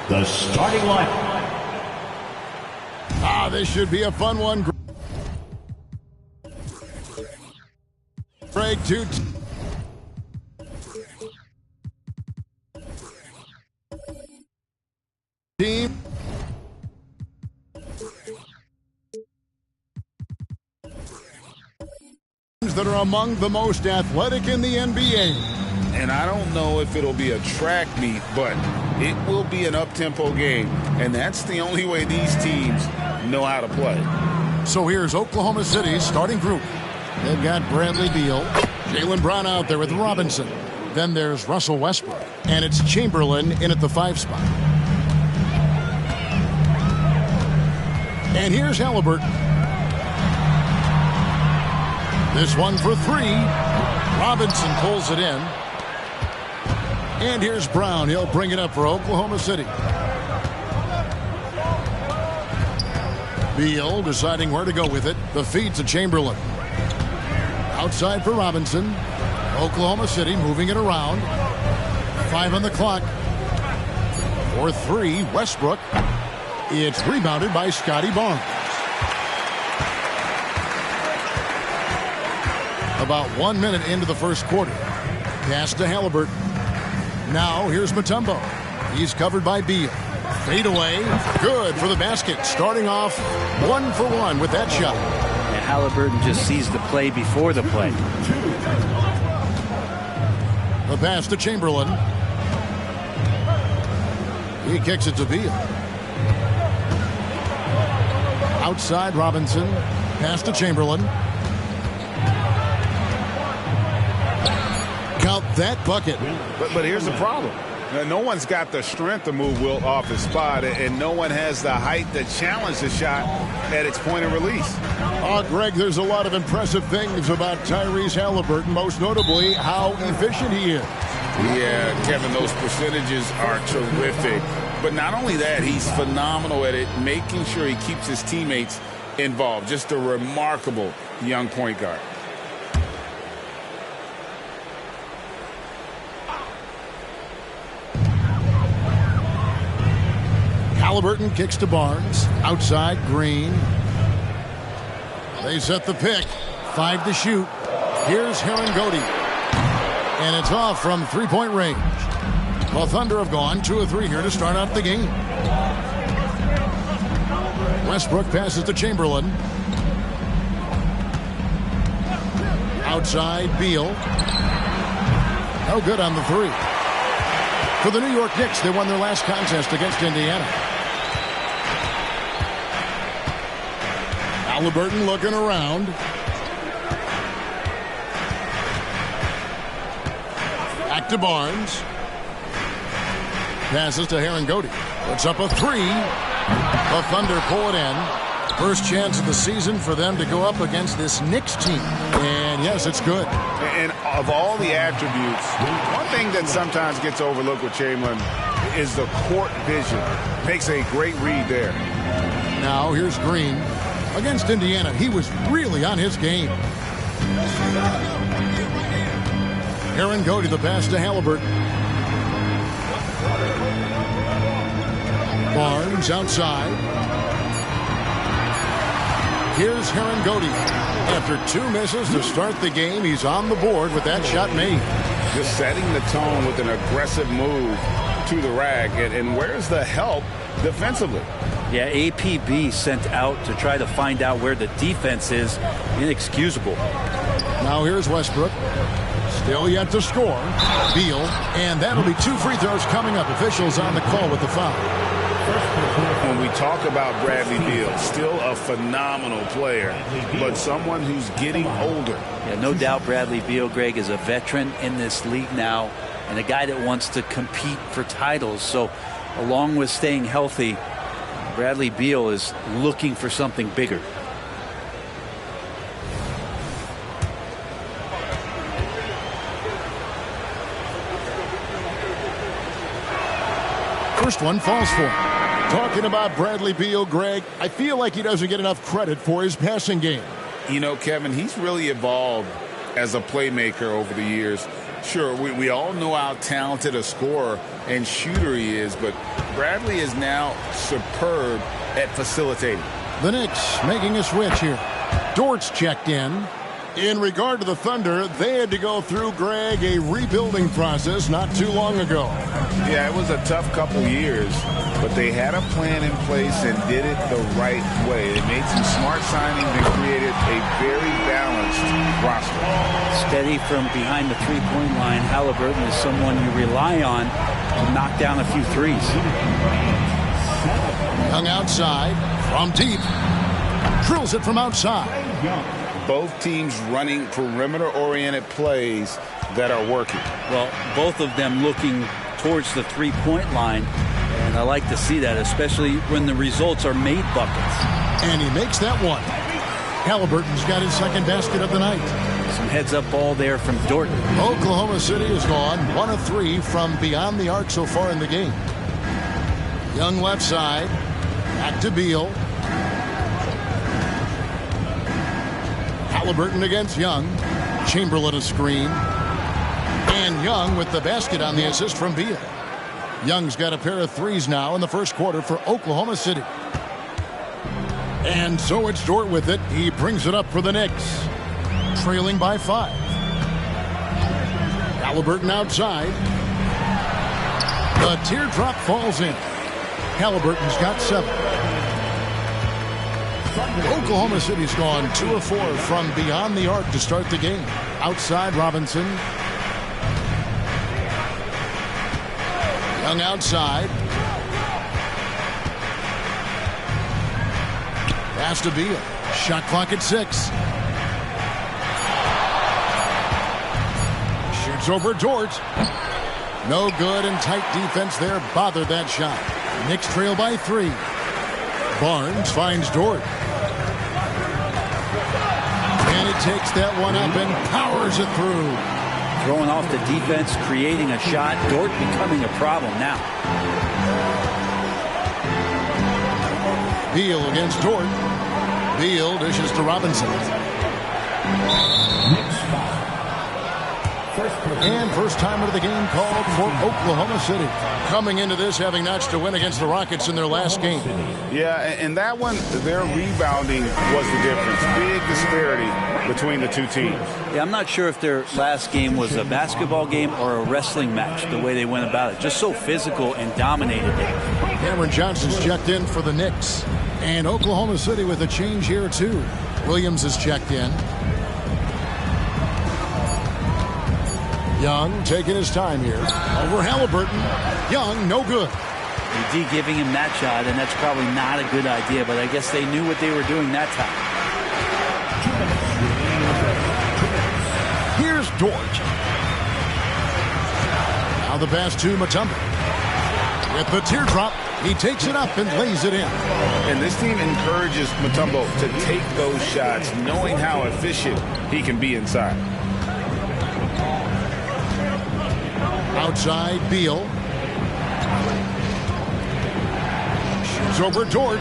The starting line. This should be a fun one. Greg, two. Team. That are among the most athletic in the NBA. And I don't know if it'll be a track meet, but it will be an up-tempo game. And that's the only way these teams know how to play. So here's Oklahoma City's starting group. They've got Bradley Beal, Jaylen Brown out there with Robinson. Then there's Russell Westbrook. And it's Chamberlain in at the 5 spot. And here's Halliburton. This one for 3. Robinson pulls it in. And here's Brown. He'll bring it up for Oklahoma City. Beal deciding where to go with it. The feed to Chamberlain. Outside for Robinson. Oklahoma City moving it around. 5 on the clock. For 3, Westbrook. It's rebounded by Scotty Barnes. About 1 minute into the first quarter. Pass to Halliburton. Now here's Mutombo. He's covered by Beal. Fade away. Good for the basket. Starting off 1 for 1 with that shot. And Halliburton just sees the play before the play. The pass to Chamberlain. He kicks it to Beal. Outside Robinson. Pass to Chamberlain. Count that bucket. But here's the problem. No one's got the strength to move Wilt off his spot, and no one has the height to challenge the shot at its point of release. Greg, there's a lot of impressive things about Tyrese Halliburton, most notably how efficient he is. Yeah, Kevin, those percentages are terrific. But not only that, he's phenomenal at it, making sure he keeps his teammates involved. Just a remarkable young point guard. Halliburton kicks to Barnes. Outside, Green. They set the pick. 5 to shoot. Here's Herangodi. And it's off from three-point range. The Thunder have gone 2 of 3 here to start out the game. Westbrook passes to Chamberlain. Outside, Beal. No good on the 3. For the New York Knicks, they won their last contest against Indiana. Halliburton looking around. Back to Barnes. Passes to Herangodi. Puts up a 3. The Thunder pull it in. First chance of the season for them to go up against this Knicks team. And yes, it's good. And of all the attributes, one thing that sometimes gets overlooked with Chamberlain is the court vision. Makes a great read there. Now here's Green. Against Indiana, he was really on his game. Herangodi, the pass to Halliburton. Barnes outside. Here's Herangodi. After 2 misses to start the game, he's on the board with that shot made. Just setting the tone with an aggressive move to the rack. And where's the help defensively? Yeah, APB sent out to try to find out where the defense is. Inexcusable. Now here's Westbrook. Still yet to score. Beal. And that'll be 2 free throws coming up. Officials on the call with the foul. When we talk about Bradley Beal, still a phenomenal player, but someone who's getting older. Yeah, no doubt Bradley Beal, Greg, is a veteran in this league now and a guy that wants to compete for titles. So along with staying healthy, Bradley Beal is looking for something bigger. First one falls for him. Talking about Bradley Beal, Greg, I feel like he doesn't get enough credit for his passing game. You know, Kevin, he's really evolved as a playmaker over the years. Sure, we all know how talented a scorer and shooter he is, but Bradley is now superb at facilitating. The Knicks making a switch here. Dort's checked in. In regard to the Thunder, they had to go through, Greg, a rebuilding process not too long ago. Yeah, it was a tough couple years, but they had a plan in place and did it the right way. They made some smart signings and created a very balanced roster. Steady from behind the three-point line. Halliburton is someone you rely on to knock down a few threes. Young outside, from deep, drills it from outside. Both teams running perimeter-oriented plays that are working. Well, both of them looking towards the three-point line, and I like to see that, especially when the results are made buckets. And he makes that one. Halliburton's got his second basket of the night. Some heads-up ball there from Dort. Oklahoma City has gone 1 of 3 from beyond the arc so far in the game. Young left side, back to Beal. Halliburton against Young. Chamberlain a screen. And Young with the basket on the assist from Beal. Young's got a pair of threes now in the first quarter for Oklahoma City. And so it's Dort with it. He brings it up for the Knicks. Trailing by 5. Halliburton outside. The teardrop falls in. Halliburton's got 7. Oklahoma City's gone 2 of 4 from beyond the arc to start the game. Outside Robinson. Young outside. Pass to Beal. Shot clock at 6. Shoots over Dort. No good, and tight defense there bothered that shot. Knicks trail by 3. Barnes finds Dort. And he takes that one up and powers it through. Throwing off the defense, creating a shot. Dort becoming a problem now. Beal against Dort. Beal dishes to Robinson. And first timer of the game called for Oklahoma City. Coming into this having notched a win against the Rockets in their last game. Yeah, and that one, their rebounding was the difference. Big disparity between the two teams. Yeah, I'm not sure if their last game was a basketball game or a wrestling match, the way they went about it. Just so physical and dominated it. Cameron Johnson's checked in for the Knicks. And Oklahoma City with a change here, too. Williams is checked in. Young taking his time here. Over Halliburton. Young, no good. AD giving him that shot, and that's probably not a good idea, but I guess they knew what they were doing that time. Here's Dort. Now the pass to Mutombo. With the teardrop, he takes it up and lays it in. And this team encourages Mutombo to take those shots, knowing how efficient he can be inside. Outside, Beal. Shoots over Dort.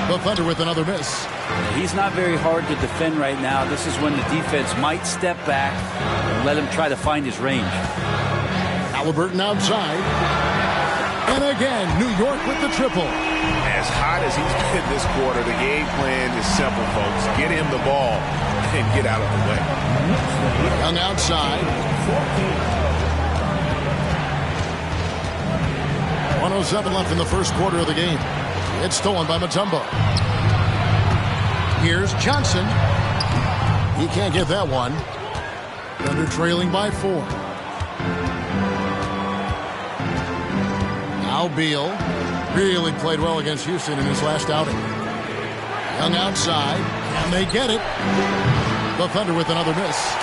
The Thunder with another miss. He's not very hard to defend right now. This is when the defense might step back and let him try to find his range. Halliburton outside. And again, New York with the triple. As hot as he's been this quarter, the game plan is simple, folks. Get him the ball and get out of the way. Young outside. 1:07 left in the first quarter of the game. It's stolen by Mutombo. Here's Johnson. He can't get that one. Thunder trailing by 4. Now Beal really played well against Houston in his last outing. Young outside, and they get it. The Thunder with another miss.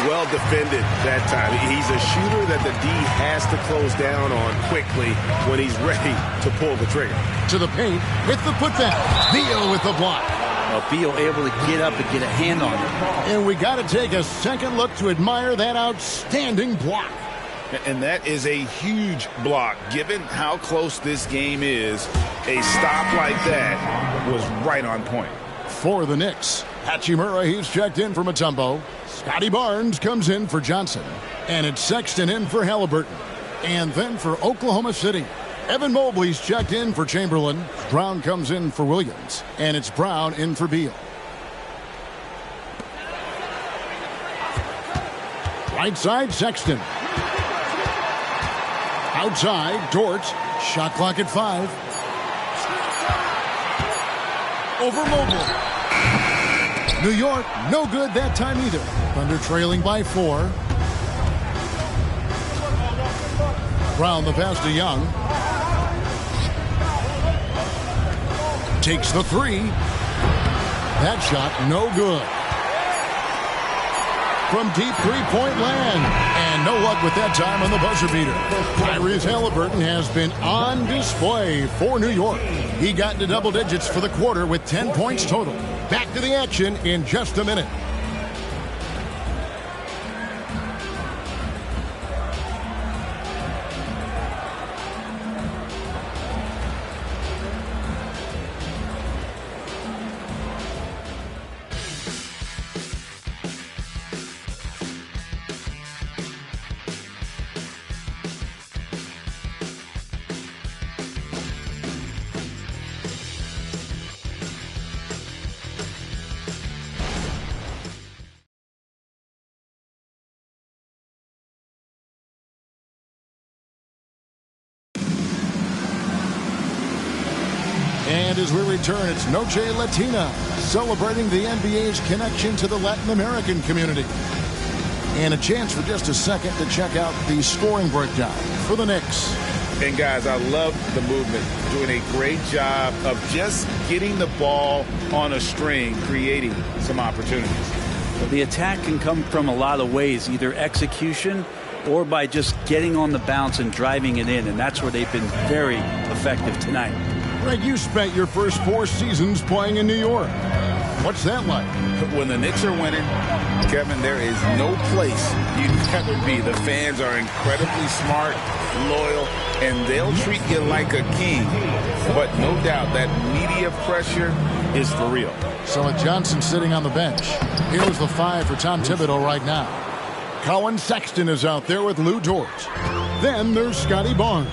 Well defended that time. He's a shooter that the D has to close down on quickly when he's ready to pull the trigger. To the paint with the putback. Beal with the block. Well, Beal able to get up and get a hand on it. And we got to take a second look to admire that outstanding block. And that is a huge block. Given how close this game is, a stop like that was right on point. For the Knicks, Hachimura, he's checked in for Mutombo. Scotty Barnes comes in for Johnson. And it's Sexton in for Halliburton. And then for Oklahoma City, Evan Mobley's checked in for Chamberlain. Brown comes in for Williams. And it's Brown in for Beal. Right side, Sexton. Outside, Dort. Shot clock at 5. Over Mobley. New York, no good that time either. Thunder trailing by 4. Brown the pass to Young. Takes the 3. That shot no good. From deep three-point land. And no luck with that time on the buzzer beater. Tyrese Halliburton has been on display for New York. He got into double digits for the quarter with 10 points total. Back to the action in just a minute. And as we return, it's Noche Latina, celebrating the NBA's connection to the Latin American community. And a chance for just a second to check out the scoring breakdown for the Knicks. And guys, I love the movement. Doing a great job of just getting the ball on a string, creating some opportunities. The attack can come from a lot of ways, either execution or by just getting on the bounce and driving it in. And that's where they've been very effective tonight. Greg, you spent your first 4 seasons playing in New York. What's that like? When the Knicks are winning, Kevin, there is no place you'd rather be. The fans are incredibly smart, loyal, and they'll treat you like a king. But no doubt that media pressure is for real. So with Johnson sitting on the bench, here's the 5 for Tom Thibodeau right now. Colin Sexton is out there with Lou Dort. Then there's Scotty Barnes.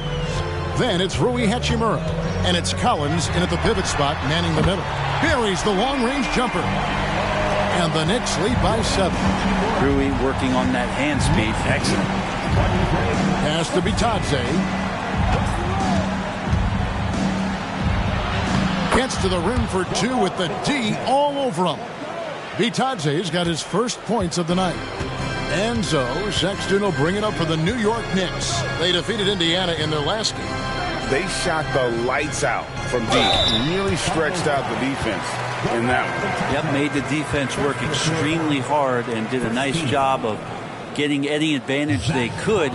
Then it's Rui Hachimura. And it's Collins in at the pivot spot, manning the middle. Buries the long-range jumper. And the Knicks lead by 7. Rui working on that hand speed. Excellent. Pass to Bitadze. Gets to the rim for 2 with the D all over him. Bitadze's got his first points of the night. And so Sexton will bring it up for the New York Knicks. They defeated Indiana in their last game. They shot the lights out from deep. Really stretched out the defense in that one. Yep, made the defense work extremely hard and did a nice job of getting any advantage they could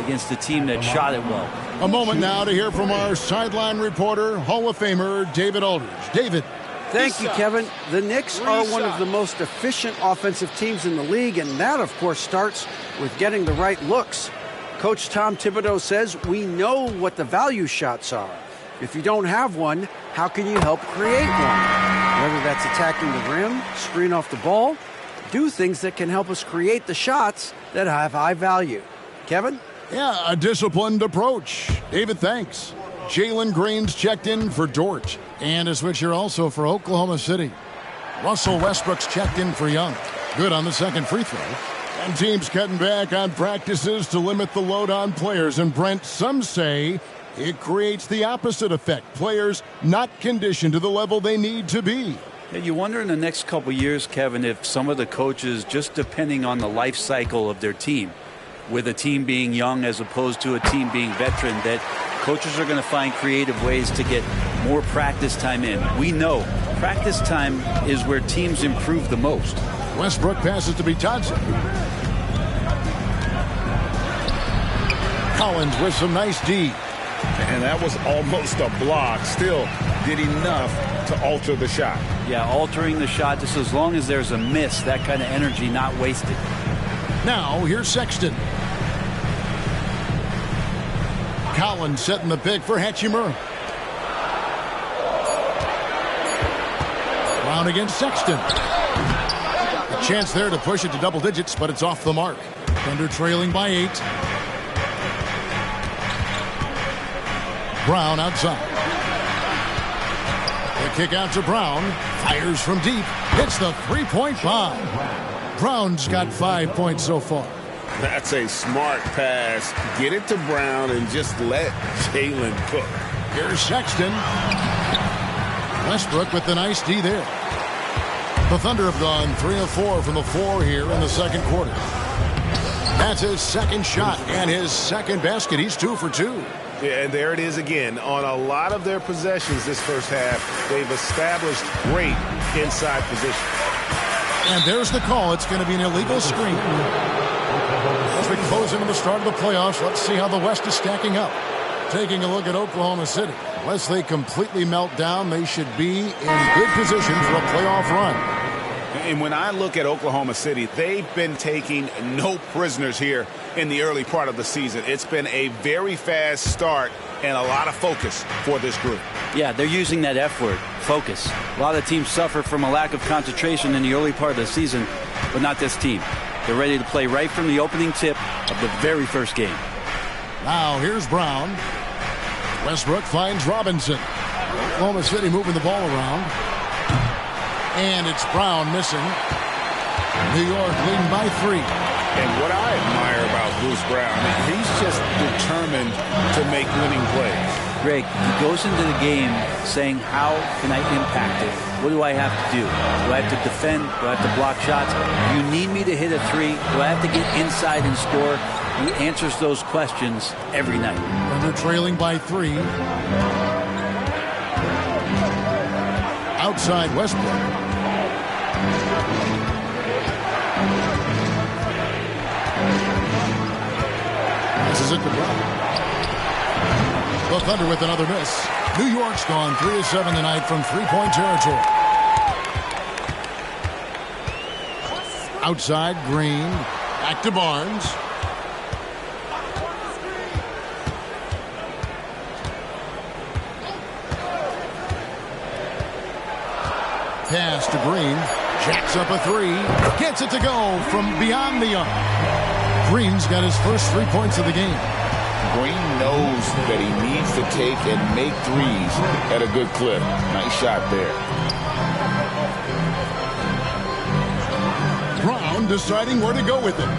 against a team that shot it well. A moment now to hear from our sideline reporter, Hall of Famer David Aldridge. David. Thank you, Kevin. The Knicks are one of the most efficient offensive teams in the league, and that, of course, starts with getting the right looks. Coach Tom Thibodeau says we know what the value shots are. If you don't have one, how can you help create one? Whether that's attacking the rim, screen off the ball, do things that can help us create the shots that have high value. Kevin? Yeah, a disciplined approach. David, thanks. Jalen Green's checked in for Dort. And a switcher also for Oklahoma City. Russell Westbrook's checked in for Young. Good on the second free throw. And teams cutting back on practices to limit the load on players. And Brent, some say it creates the opposite effect. Players not conditioned to the level they need to be. Yeah, you wonder in the next couple years, Kevin, if some of the coaches, just depending on the life cycle of their team, with a team being young as opposed to a team being veteran, that coaches are going to find creative ways to get more practice time in. We know practice time is where teams improve the most. Westbrook passes to Bitadze. Collins with some nice D. And that was almost a block. Still did enough to alter the shot. Yeah, altering the shot just as long as there's a miss, that kind of energy not wasted. Now here's Sexton. Collins setting the pick for Hachimura. Brown against Sexton. A chance there to push it to double digits, but it's off the mark. Thunder trailing by 8. Brown outside. The kick out to Brown. Fires from deep. Hits the three-point bomb. Brown's got 5 points so far. That's a smart pass. Get it to Brown and just let Jalen cook. Here's Sexton. Westbrook with the nice D there. The Thunder have gone 3 of 4 from the floor here in the second quarter. That's his second shot and his second basket. He's 2 for 2. Yeah, and there it is again. On a lot of their possessions this first half, they've established great inside position. And there's the call. It's going to be an illegal screen. As we close into the start of the playoffs, let's see how the West is stacking up. Taking a look at Oklahoma City. Unless they completely melt down, they should be in good position for a playoff run. And when I look at Oklahoma City, they've been taking no prisoners here in the early part of the season. It's been a very fast start and a lot of focus for this group. Yeah, they're using that F word, focus. A lot of teams suffer from a lack of concentration in the early part of the season, but not this team. They're ready to play right from the opening tip of the very first game. Now here's Brown. Westbrook finds Robinson. Oklahoma City moving the ball around. And it's Brown missing. New York leading by 3. And what I admire about Bruce Brown, he's just determined to make winning plays. Greg, he goes into the game saying, how can I impact it? What do I have to do? Do I have to defend? Do I have to block shots? You need me to hit a 3? Do I have to get inside and score? He answers those questions every night. Thunder trailing by 3. Outside Westbrook. Passes it to Brown. The Thunder with another miss. New York's gone 3 of 7 tonight from three-point territory. Outside Green. Back to Barnes. Pass to Green. Jacks up a 3. Gets it to go from beyond the arc. Green's got his first 3 points of the game. Green knows that he needs to take and make threes at a good clip. Nice shot there. Brown deciding where to go with it.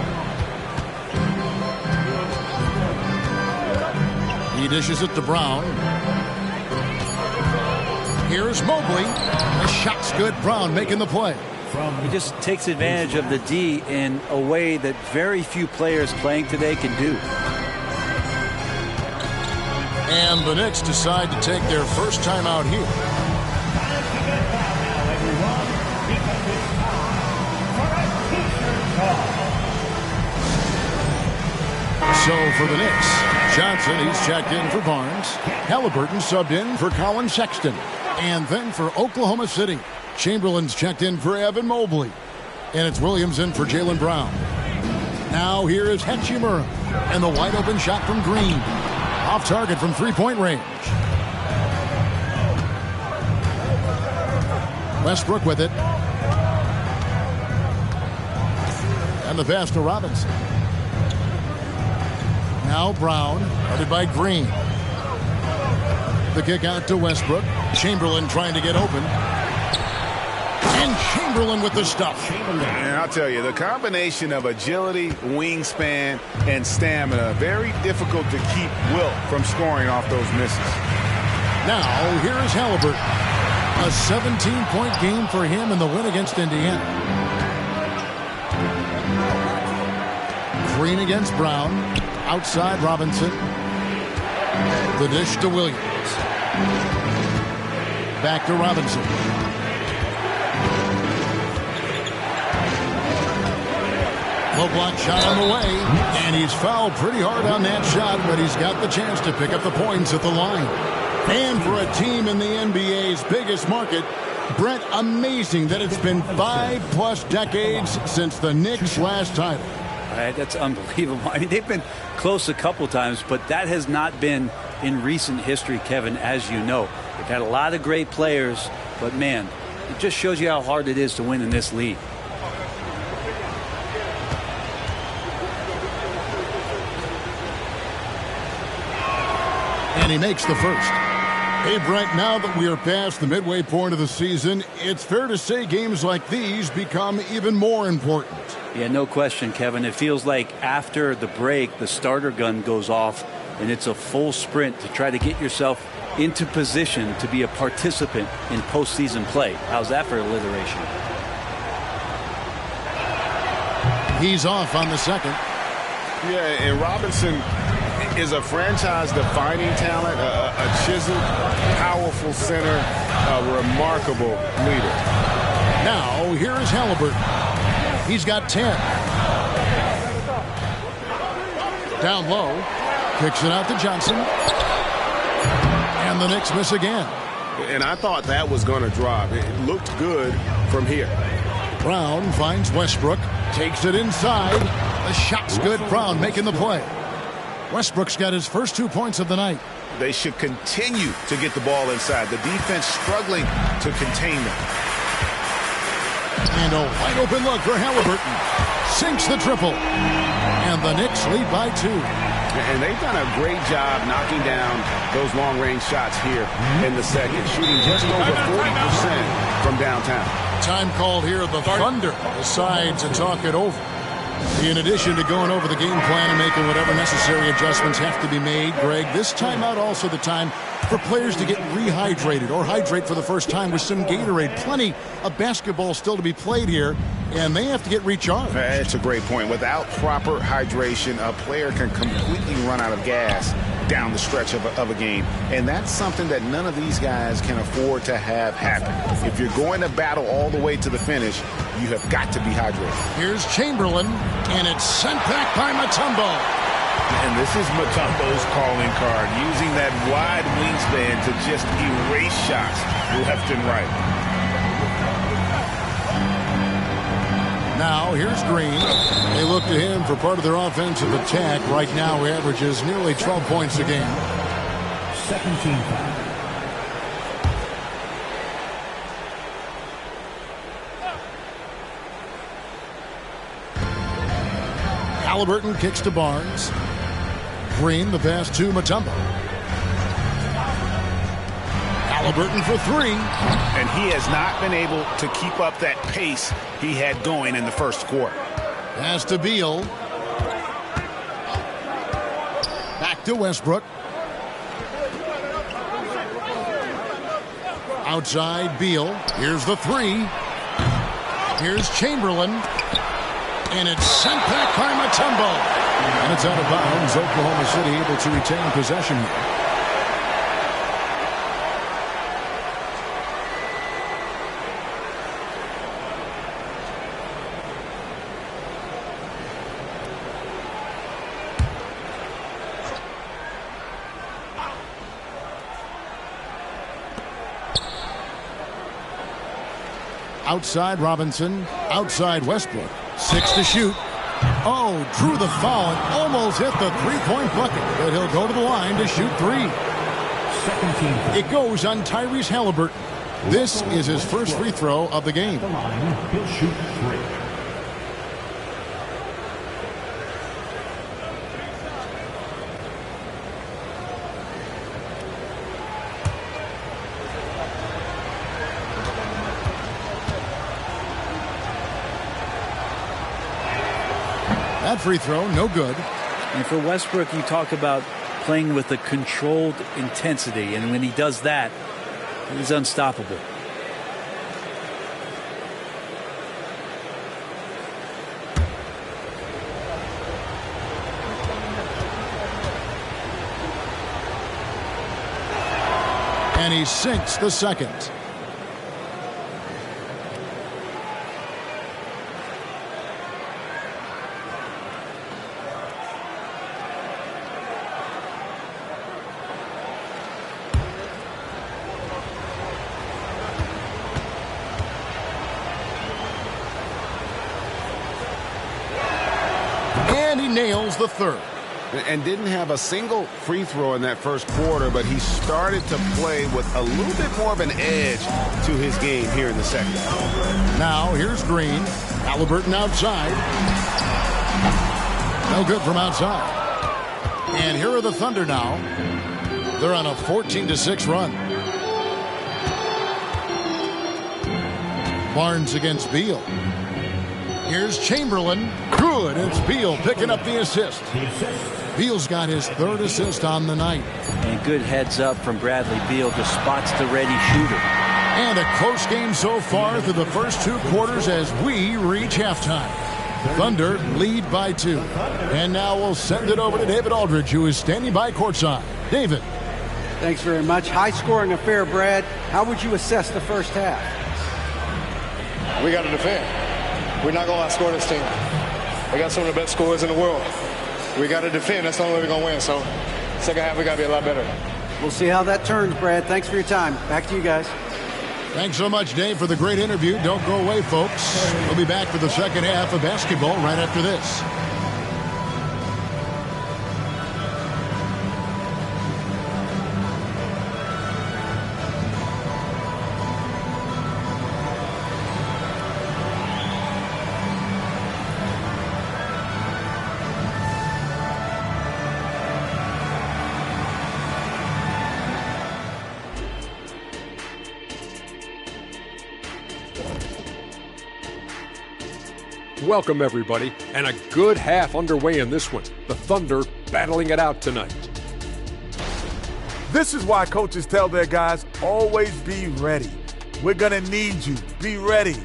He dishes it to Brown. Here's Mobley. The shot's good. Brown making the play. He just takes advantage of the D in a way that very few players playing today can do. And the Knicks decide to take their first time out here. So for the Knicks, Johnson, he's checked in for Barnes. Halliburton subbed in for Colin Sexton. And then for Oklahoma City, Chamberlain's checked in for Evan Mobley. And it's Williams in for Jaylen Brown. Now here is Hachimura. And the wide open shot from Green. Off target from three-point range. Westbrook with it. And the pass to Robinson. Now Brown, guarded by Green. The kick out to Westbrook. Chamberlain trying to get open. And Chamberlain with the stuff. And I'll tell you, the combination of agility, wingspan, and stamina, very difficult to keep Wilt from scoring off those misses. Now, here is Halliburton. A 17-point game for him in the win against Indiana. Green against Brown. Outside Robinson. The dish to Williams. Back to Robinson. Low block shot on the way, and he's fouled pretty hard on that shot, but he's got the chance to pick up the points at the line. And for a team in the NBA's biggest market, Brett, amazing that it's been 5+ decades since the Knicks' last title. Right, that's unbelievable. I mean, they've been close a couple times, but that has not been in recent history, Kevin, as you know. They've had a lot of great players, but man, it just shows you how hard it is to win in this league. And And he makes the first. Hey, Brent, now that we are past the midway point of the season, it's fair to say games like these become even more important. Yeah, no question, Kevin. It feels like after the break, the starter gun goes off, and it's a full sprint to try to get yourself into position to be a participant in postseason play. How's that for alliteration? He's off on the second. Yeah, and Robinson is a franchise-defining talent, a chiseled, powerful center, a remarkable leader. Now, here is Halliburton. He's got 10. Down low. Kicks it out to Johnson. And the Knicks miss again. And I thought that was going to drop. It looked good from here. Brown finds Westbrook. Takes it inside. The shot's good. Brown making the play. Westbrook's got his first 2 points of the night. They should continue to get the ball inside. The defense struggling to contain them. And a wide open look for Halliburton. Sinks the triple. And the Knicks lead by 2. And they've done a great job knocking down those long-range shots here in the second, shooting just over 40% from downtown. Time called here. The Thunder decide to talk it over. In addition to going over the game plan and making whatever necessary adjustments have to be made, Greg, this timeout also the time for players to get rehydrated or hydrate for the first time with some Gatorade. Plenty of basketball still to be played here, and they have to get recharged. That's a great point. Without proper hydration, a player can completely run out of gas down the stretch of a game. And that's something that none of these guys can afford to have happen. If you're going to battle all the way to the finish, you have got to be hydrated. Here's Chamberlain, and it's sent back by Mutombo. And this is Mutombo's calling card, using that wide wingspan to just erase shots left and right. Now, here's Green. They look to him for part of their offensive attack. Right now, he averages nearly 12 points a game. Second team foul. Halliburton kicks to Barnes. Green, the pass to Mutombo. Halliburton for 3. And he has not been able to keep up that pace he had going in the first quarter. Pass to Beal. Back to Westbrook. Outside Beal. Here's the 3. Here's Chamberlain. And it's sent back by Mutombo. And it's out of bounds. Oklahoma City able to retain possession here. Outside Robinson. Outside Westbrook. 6 to shoot. Oh, drew the foul and almost hit the three-point bucket. But he'll go to the line to shoot 3. Second team foul. It goes on Tyrese Halliburton. This is his first free throw of the game. The line, he'll shoot 3. That free throw, no good. And for Westbrook, you talk about playing with a controlled intensity, and when he does that, he's unstoppable. And he sinks the second. And he nails the third. And didn't have a single free throw in that first quarter, but he started to play with a little bit more of an edge to his game here in the second. Now here's Green. Halliburton outside. No good from outside. And here are the Thunder now. They're on a 14-6 run. Barnes against Beal. Here's Chamberlain. Good. It's Beal picking up the assist. Beal's got his 3rd assist on the night. And good heads up from Bradley Beal. Just spots the ready shooter. And a close game so far through the first 2 quarters as we reach halftime. Thunder lead by 2. And now we'll send it over to David Aldridge, who is standing by courtside. David. Thanks very much. High-scoring affair, Brad. How would you assess the first half? We got to defend. We're not going to outscore this team. We got some of the best scorers in the world. We got to defend. That's the only way we're going to win. So, second half, we got to be a lot better. We'll see how that turns, Brad. Thanks for your time. Back to you guys. Thanks so much, Dave, for the great interview. Don't go away, folks. We'll be back for the second half of basketball right after this. Welcome, everybody, and a good half underway in this one. The Thunder battling it out tonight. This is why coaches tell their guys, always be ready. We're going to need you. Be ready.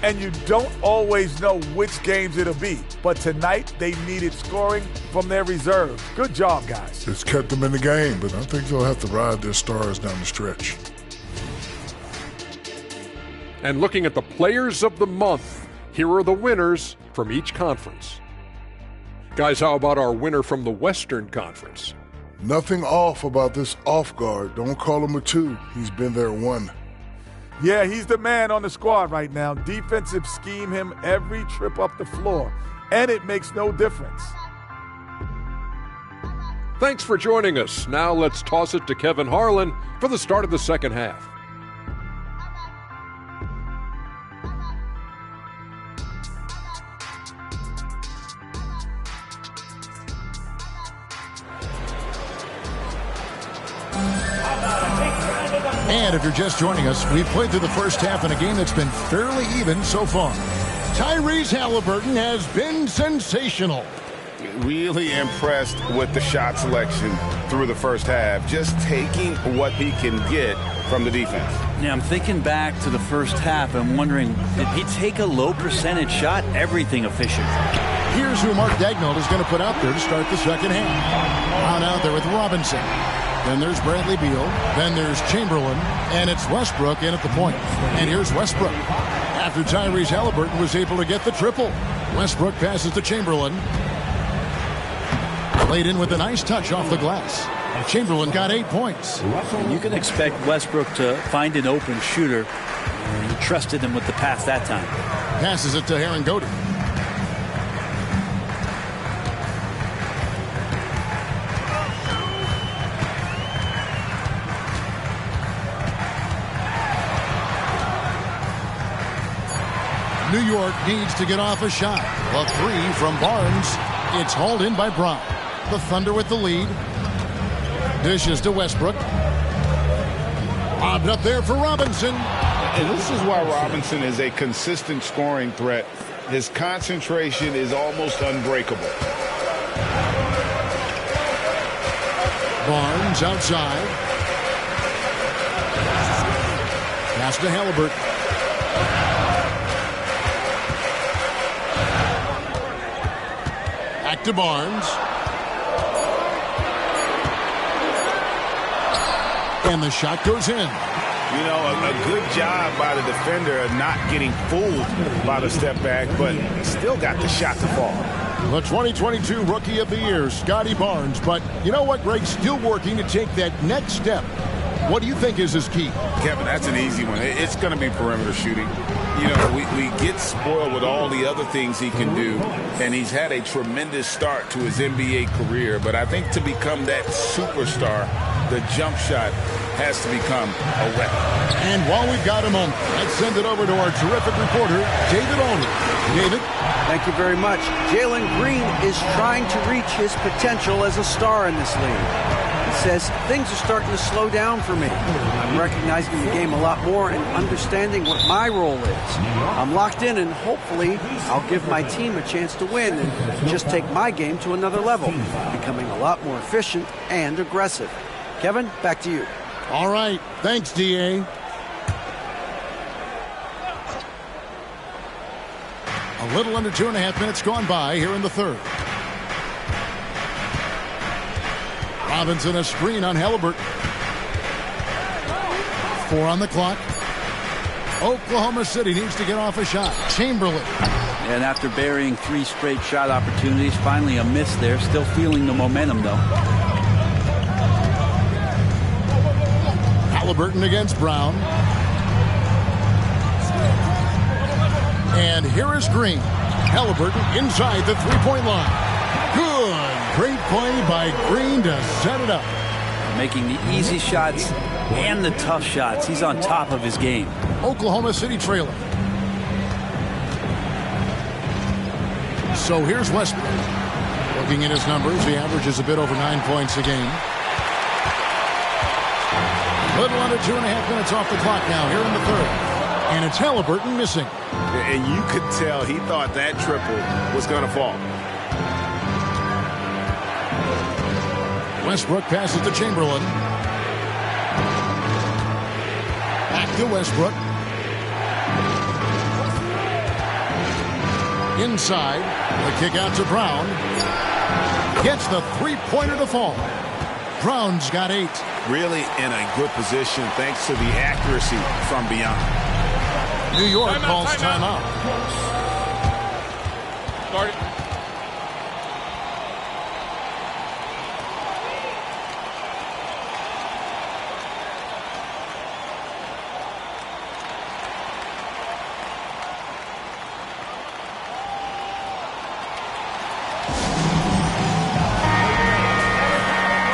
And you don't always know which games it'll be. But tonight, they needed scoring from their reserves. Good job, guys. It's kept them in the game, but I think they'll have to ride their stars down the stretch. And looking at the players of the month, here are the winners from each conference. Guys, how about our winner from the Western Conference? Nothing off about this off guard. Don't call him a 2. He's been there 1. Yeah, he's the man on the squad right now. Defensive scheme him every trip up the floor, and it makes no difference. Thanks for joining us. Now let's toss it to Kevin Harlan for the start of the second half. And if you're just joining us, we've played through the first half in a game that's been fairly even so far. Tyrese Halliburton has been sensational. Really impressed with the shot selection through the first half, just taking what he can get from the defense. Yeah, I'm thinking back to the first half. I'm wondering, did he take a low percentage shot? Everything efficient. Here's who Mark Daigneault is going to put out there to start the second half. On out there with Robinson. Then there's Bradley Beal. Then there's Chamberlain. And it's Westbrook in at the point. And here's Westbrook. After Tyrese Halliburton was able to get the triple. Westbrook passes to Chamberlain. Laid in with a nice touch off the glass. Chamberlain got 8 points. You can expect Westbrook to find an open shooter. He trusted him with the pass that time. Passes it to Herangodi. New York needs to get off a shot. A 3 from Barnes. It's hauled in by Brown. The Thunder with the lead. Dishes to Westbrook. Lobbed up there for Robinson. And this is why Robinson is a consistent scoring threat. His concentration is almost unbreakable. Barnes outside. Pass to Halliburton. Back to Barnes. And the shot goes in. You know, a good job by the defender of not getting fooled by the step back, but still got the shot to fall. The 2022 Rookie of the Year, Scotty Barnes. But you know what, Greg? Still working to take that next step. What do you think is his key? Kevin, that's an easy one. It's going to be perimeter shooting. You know, we get spoiled with all the other things he can do, and he's had a tremendous start to his NBA career. But I think to become that superstar, the jump shot has to become a weapon. And while we've got a moment, let's send it over to our terrific reporter, David Aldridge. David? Thank you very much. Jalen Green is trying to reach his potential as a star in this league. He's says things are starting to slow down for me. I'm recognizing the game a lot more and understanding what my role is. I'm locked in, and hopefully I'll give my team a chance to win and just take my game to another level, becoming a lot more efficient and aggressive. Kevin, back to you. All right. Thanks, D.A. A little under 2.5 minutes gone by here in the third. Robinson a screen on Halliburton. 4 on the clock. Oklahoma City needs to get off a shot. Chamberlain. And after burying 3 straight shot opportunities, finally a miss there. Still feeling the momentum, though. Halliburton against Brown. And here is Green. Halliburton inside the three-point line. Good. Great play by Green to set it up. Making the easy shots and the tough shots. He's on top of his game. Oklahoma City trailing. So here's Westbrook. Looking at his numbers, he averages a bit over 9 points a game. Little under 2.5 minutes off the clock now here in the third. And it's Halliburton missing. And you could tell he thought that triple was going to fall. Westbrook passes to Chamberlain. Back to Westbrook. Inside. The kick out to Brown. Gets the three-pointer to fall. Brown's got 8. Really in a good position thanks to the accuracy from beyond. New York calls timeout. Start it.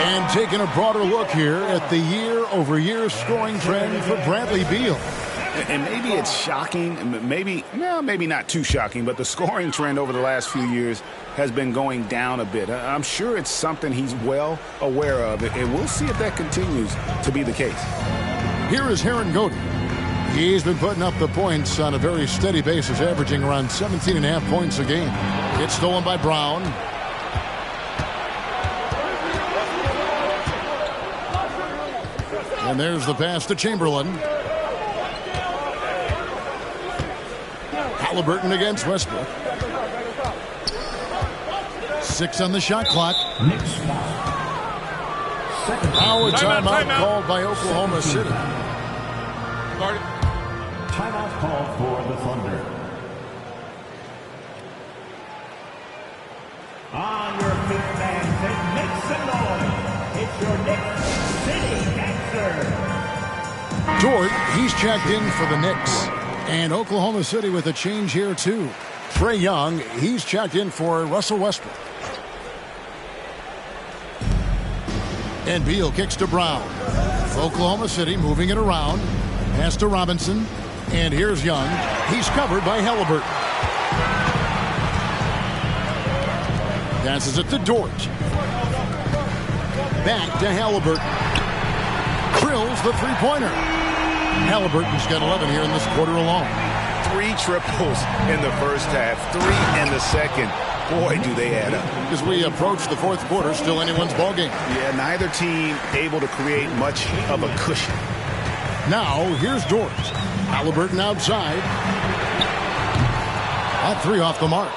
And taking a broader look here at the year-over-year scoring trend for Bradley Beal. And maybe it's shocking, maybe not too shocking, but the scoring trend over the last few years has been going down a bit. I'm sure it's something he's well aware of, and we'll see if that continues to be the case. Here is Heron Godey. He's been putting up the points on a very steady basis, averaging around 17.5 points a game. It's stolen by Brown. And there's the pass to Chamberlain. Halliburton against Westbrook. 6 on the shot clock. Now a timeout called by Oklahoma City. Timeout called for the Thunder. On your fifth man, make some noise. It's your Knicks City Dancer. Dort, he's checked in for the Knicks. And Oklahoma City with a change here, too. Trae Young, he's checked in for Russell Westbrook. And Beal kicks to Brown. Oklahoma City moving it around. Pass to Robinson. And here's Young. He's covered by Halliburton. Passes it to Dort. Back to Halliburton. Drills the three-pointer. Halliburton's got 11 here in this quarter alone. 3 triples in the first half, 3 in the second. Boy, do they add up. As we approach the fourth quarter, still anyone's ballgame. Yeah, neither team able to create much of a cushion. Now, here's Dort. Halliburton outside. All 3 off the mark.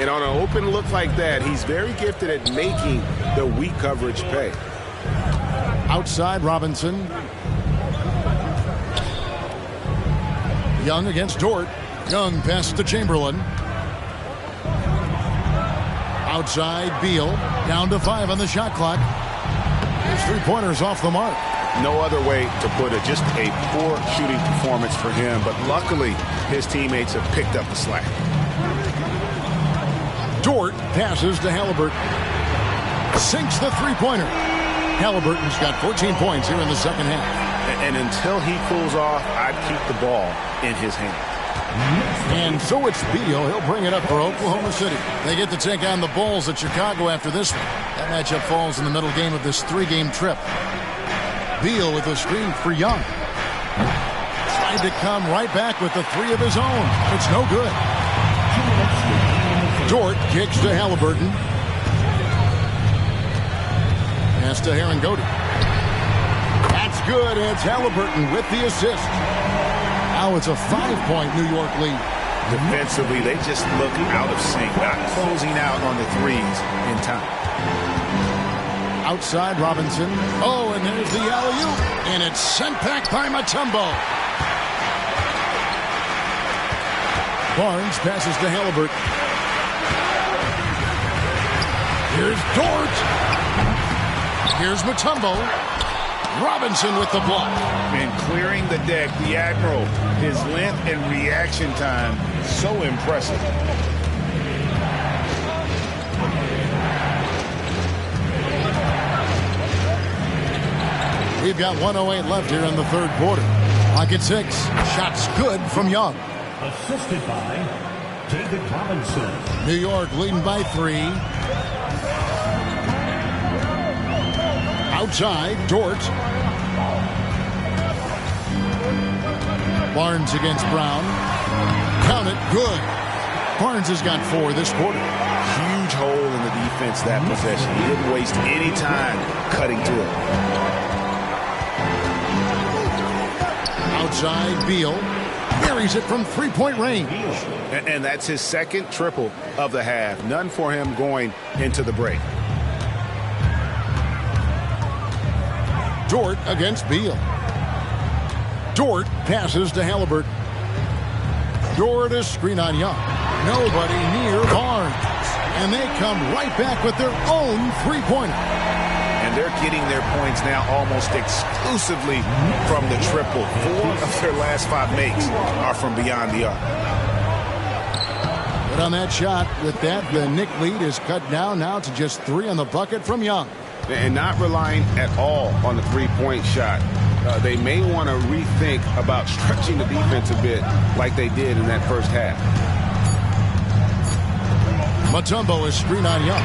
And on an open look like that, he's very gifted at making the weak coverage pay. Outside, Robinson. Young against Dort. Young passes to Chamberlain. Outside, Beal. Down to 5 on the shot clock. His three-pointers off the mark. No other way to put it. Just a poor shooting performance for him. But luckily, his teammates have picked up the slack. Dort passes to Halliburton. Sinks the three-pointer. Halliburton's got 14 points here in the second half. And until he cools off, I'd keep the ball in his hands. And so it's Beal. He'll bring it up for Oklahoma City. They get to take on the Bulls at Chicago after this one. That matchup falls in the middle game of this 3-game trip. Beal with a screen for Young. Tried to come right back with the 3 of his own. It's no good. Dort kicks to Halliburton. Pass to Herringody. That's good. It's Halliburton with the assist. Now it's a 5-point New York lead. Defensively, they just look out of sync, not closing out on the threes in time. Outside Robinson. Oh, and there's the alley-oop. And it's sent back by Mutombo. Barnes passes to Halliburton. Here's Dort. Here's Mutombo. Robinson with the block. And clearing the deck, the Admiral. His length and reaction time, so impressive. We've got 1:08 left here in the third quarter. Clock at 6. Shots good from Young. Assisted by David Robinson. New York leading by 3. Outside, Dort. Barnes against Brown. Count it, good. Barnes has got 4 this quarter. Huge hole in the defense that possession. He didn't waste any time cutting through it. Outside, Beal. Buries it from 3-point range. And that's his second triple of the half. None for him going into the break. Dort against Beal. Dort passes to Halliburton. Dort is screen on Young. Nobody near Barnes. And they come right back with their own 3-pointer. And they're getting their points now almost exclusively from the triple. 4 of their last 5 makes are from beyond the arc. But on that shot, with that, the Knick lead is cut down now to just 3 on the bucket from Young. And not relying at all on the 3-point shot. They may want to rethink about stretching the defense a bit like they did in that first half. Mutombo is screen on Young.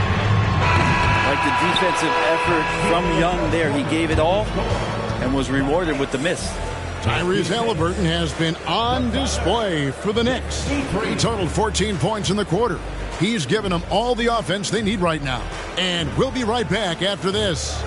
Like the defensive effort from Young there. He gave it all and was rewarded with the miss. Tyrese Halliburton has been on display for the Knicks. He totaled 14 points in the quarter. He's given them all the offense they need right now. And we'll be right back after this.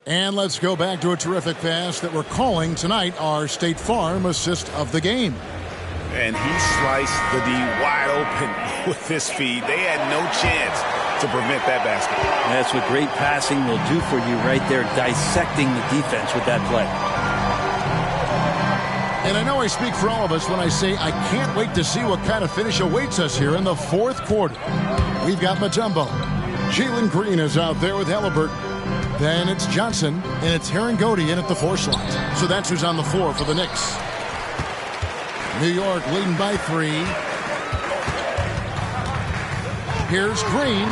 And let's go back to a terrific pass that we're calling tonight our State Farm assist of the game. And he sliced the D wide open with this feed. They had no chance to prevent that basket. That's what great passing will do for you right there, dissecting the defense with that play. And I know I speak for all of us when I say I can't wait to see what kind of finish awaits us here in the fourth quarter. We've got Mutombo. Jalen Green is out there with Halliburton. Then it's Johnson, and it's Herringody in at the 4 slot. So that's who's on the floor for the Knicks. New York leading by 3. Here's Green.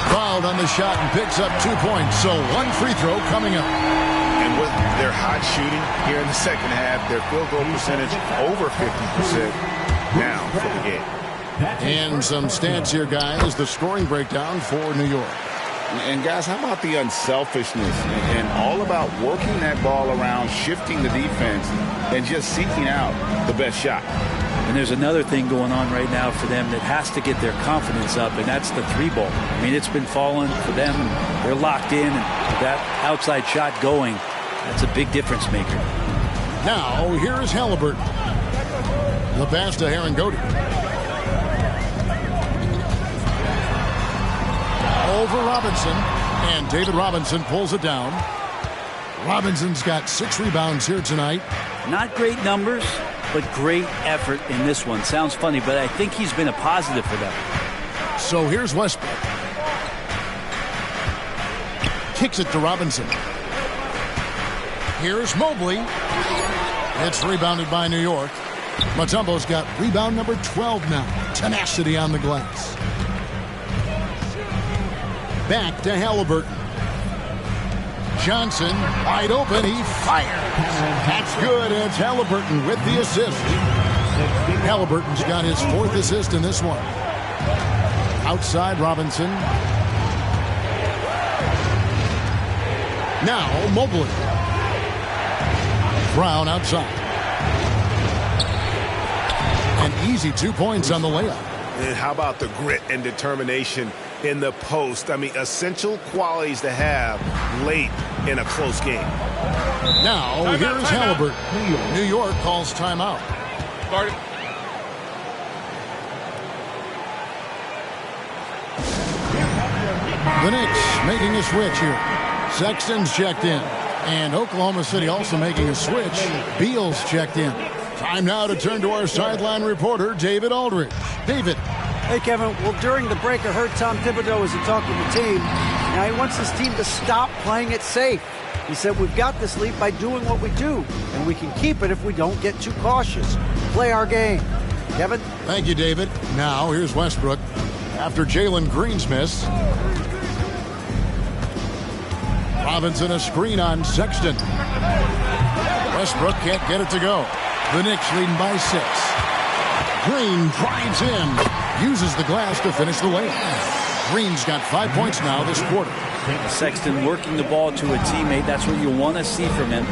Fouled on the shot and picks up 2 points. So 1 free throw coming up. And with their hot shooting here in the second half, their field goal percentage over 50% now for the game. And some stats here, guys. The scoring breakdown for New York. And guys, how about the unselfishness and all about working that ball around, shifting the defense, and just seeking out the best shot. And there's another thing going on right now for them that has to get their confidence up, and that's the 3-ball. I mean, it's been falling for them. They're locked in, and that outside shot going, that's a big difference maker. Now, here is Halliburton. The pass to Herringody. Over Robinson, and David Robinson pulls it down. Robinson's got 6 rebounds here tonight. Not great numbers, but great effort in this one. Sounds funny, but I think he's been a positive for them. So here's Westbrook. kicks it to Robinson. Here's Mobley. It's rebounded by New York. Mutombo's got rebound number 12 now. Tenacity on the glass. Back to Halliburton. Johnson, wide open, he fires. That's good. It's Halliburton with the assist. Halliburton's got his 4th assist in this one. Outside Robinson. Now Mobley. Brown outside. An easy 2 points on the layup. And how about the grit and determination in the post? I mean, essential qualities to have late in a close game. Now, here's Halliburton. New York calls timeout. Start it. The Knicks making a switch here. Sexton's checked in. And Oklahoma City also making a switch. Beal's checked in. Time now to turn to our sideline reporter, David Aldridge. David. Hey, Kevin. Well, during the break, I heard Tom Thibodeau as he talked with the team. Now, he wants his team to stop playing it safe. He said, we've got this lead by doing what we do, and we can keep it if we don't get too cautious. Play our game. Kevin? Thank you, David. Now, here's Westbrook. After Jalen Green's miss. Robinson a screen on Sexton. Westbrook can't get it to go. The Knicks leading by 6. Green drives in. Uses the glass to finish the layup. Green's got 5 points now this quarter. Sexton working the ball to a teammate. That's what you want to see from him.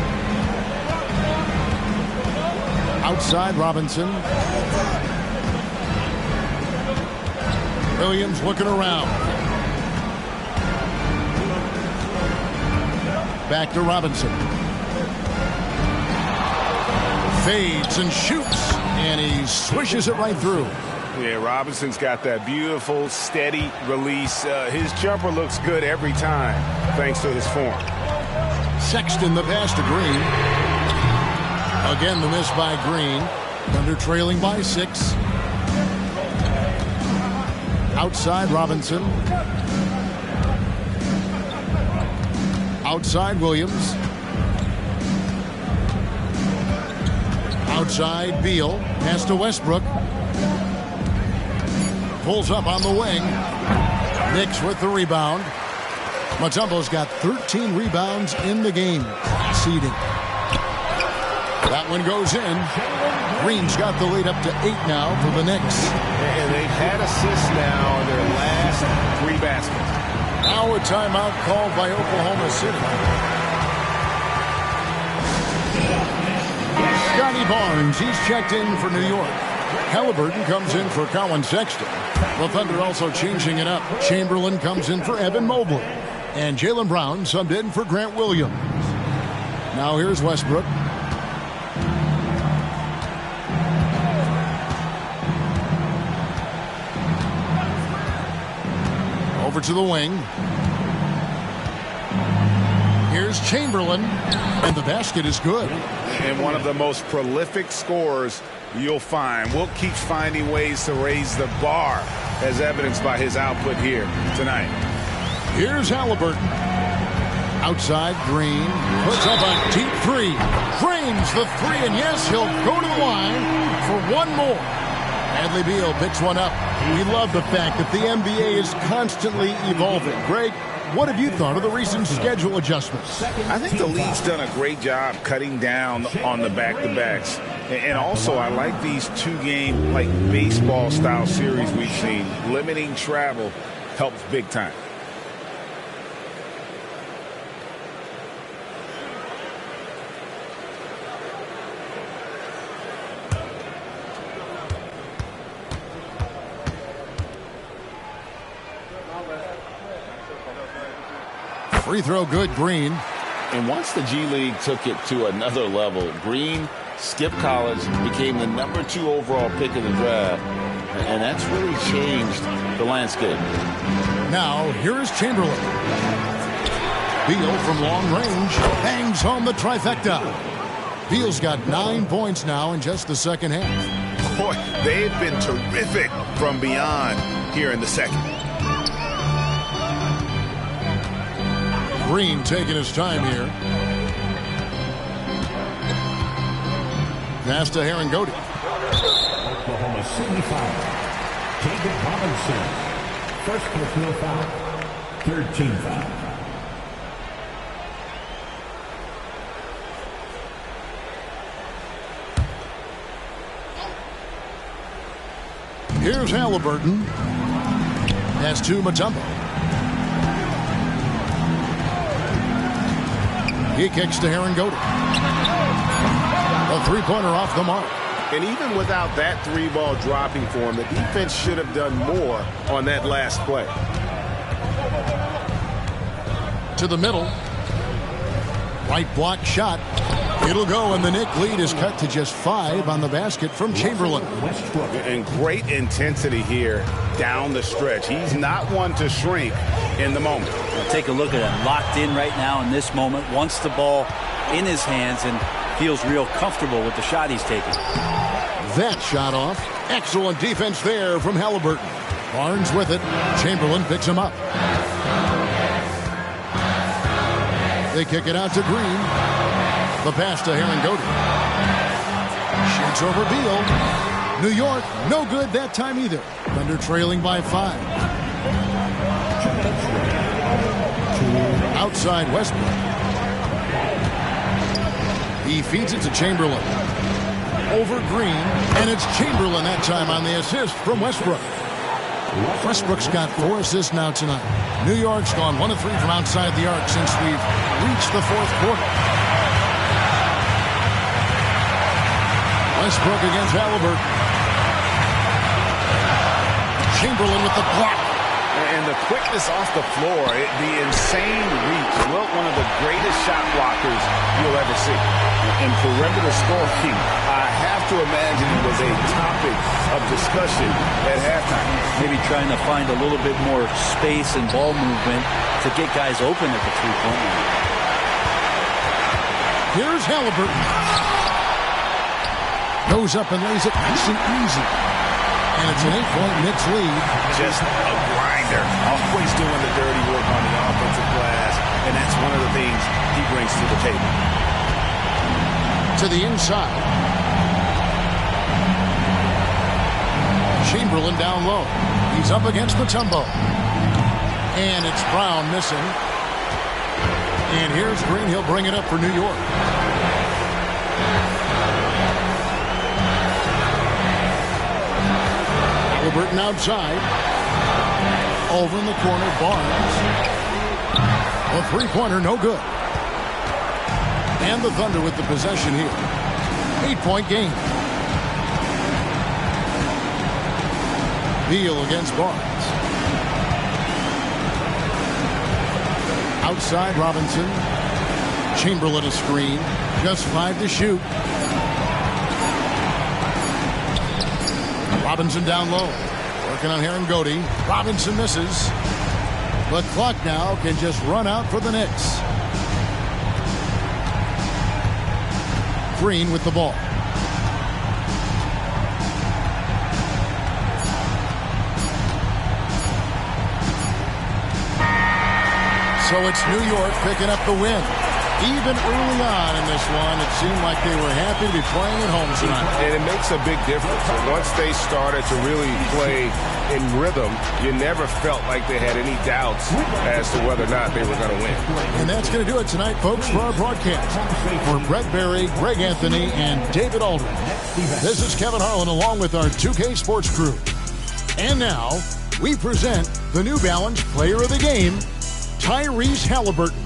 Outside Robinson. Williams looking around. Back to Robinson. Fades and shoots. And he swishes it right through. Yeah, Robinson's got that beautiful, steady release. His jumper looks good every time, thanks to his form. Sexton the pass to Green. Again, the miss by Green. Thunder trailing by 6. Outside Robinson. Outside Williams. Outside Beal. Pass to Westbrook. Pulls up on the wing. Knicks with the rebound. Mutombo's got 13 rebounds in the game. Seeding. That one goes in. Green's got the lead up to 8 now for the Knicks. And they've had assists now in their last 3 baskets. Now a timeout called by Oklahoma City. Scotty Barnes, he's checked in for New York. Halliburton comes in for Colin Sexton. The Thunder also changing it up. Chamberlain comes in for Evan Mobley. And Jaylen Brown subbed in for Grant Williams. Now here's Westbrook. Over to the wing. Here's Chamberlain. And the basket is good. And one of the most prolific scorers you'll find. Wilt keeps finding ways to raise the bar, as evidenced by his output here tonight. Here's Halliburton. Outside, Green puts up a deep 3. Drains the 3, and yes, he'll go to the line for one more. Bradley Beal picks one up. We love the fact that the NBA is constantly evolving. Greg, what have you thought of the recent schedule adjustments? I think the league's done a great job cutting down on the back-to-backs. And also, I like these 2-game, like baseball-style series we've seen. Limiting travel helps big time. Free throw good, Green. And once the G League took it to another level, Green skipped college, became the number 2 overall pick of the draft, and that's really changed the landscape. Now, here is Chamberlain. Beal from long range bangs home the trifecta. Beal's got 9 points now in just the second half. Boy, they've been terrific from beyond here in the second. Green taking his time here. Pass to Herringody. Oklahoma City foul. Jacob Robinson. First personal foul. Third team foul. Here's Halliburton. Pass to Mutombo. He kicks to Herringody. A three-pointer off the mark. And even without that three-ball dropping for him, the defense should have done more on that last play. To the middle. Right block shot. It'll go, and the Knick lead is cut to just 5 on the basket from Chamberlain. And great intensity here down the stretch. He's not one to shrink in the moment. Take a look at him. Locked in right now in this moment. Wants the ball in his hands and feels real comfortable with the shot he's taking. That shot off. Excellent defense there from Halliburton. Barnes with it. Chamberlain picks him up. They kick it out to Green. The pass to Herringody. Shoots over Beal. New York, no good that time either. Thunder trailing by 5. Outside Westbrook. He feeds it to Chamberlain. Over Green, and it's Chamberlain that time on the assist from Westbrook. Westbrook's got 4 assists now tonight. New York's gone 1 of 3 from outside the arc since we've reached the 4th quarter. Westbrook against Halliburton. Chamberlain with the block. And the quickness off the floor, the insane reach. Well, one of the greatest shot blockers you'll ever see. And perimeter scoring, I have to imagine it was a topic of discussion at halftime. Maybe trying to find a little bit more space and ball movement to get guys open at the three-point line. Here's Halliburton. Goes up and lays it nice and easy. And it's an 8-point Knicks lead. Just a grinder. Always doing the dirty work on the offensive glass. And that's one of the things he brings to the table. To the inside. Chamberlain down low. He's up against Mutombo. And it's Brown missing. And here's Green. He'll bring it up for New York. Halliburton outside. Over in the corner, Barnes. A three-pointer, no good. And the Thunder with the possession here. 8-point game. Beal against Barnes. Outside Robinson. Chamberlain a screen. Just 5 to shoot. Robinson down low. Working on Herringody. Robinson misses. The clock now can just run out for the Knicks. Green with the ball. So it's New York picking up the win. Even early on in this one, it seemed like they were happy to be playing at home tonight. And it makes a big difference. And once they started to really play in rhythm, you never felt like they had any doubts as to whether or not they were going to win. And that's going to do it tonight, folks, for our broadcast. For Brett Berry, Greg Anthony, and David Aldridge, this is Kevin Harlan along with our 2K Sports crew. And now, we present the New Balance Player of the Game, Tyrese Halliburton.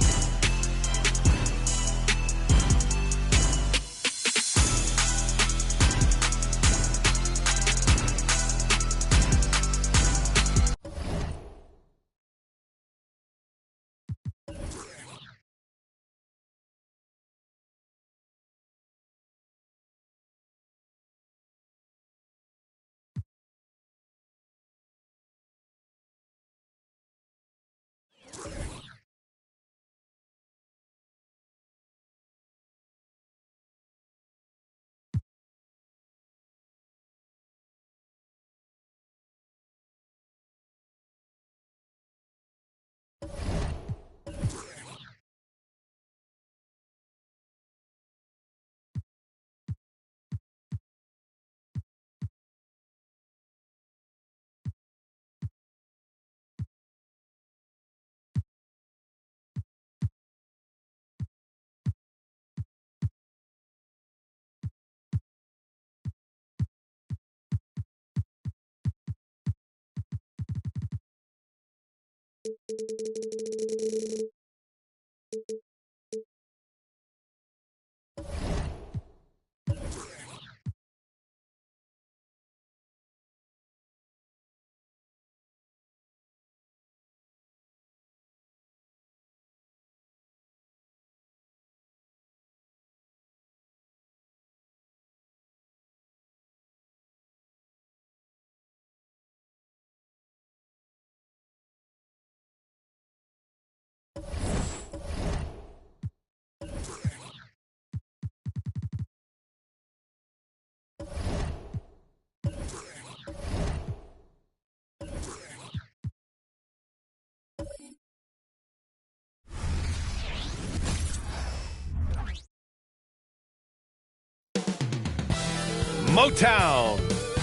Motown,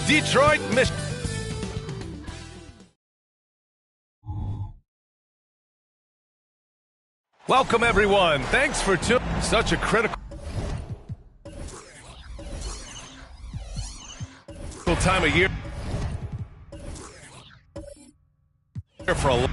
Detroit, Michigan. Welcome, everyone. Thanks for tuning. Such a critical time of year for a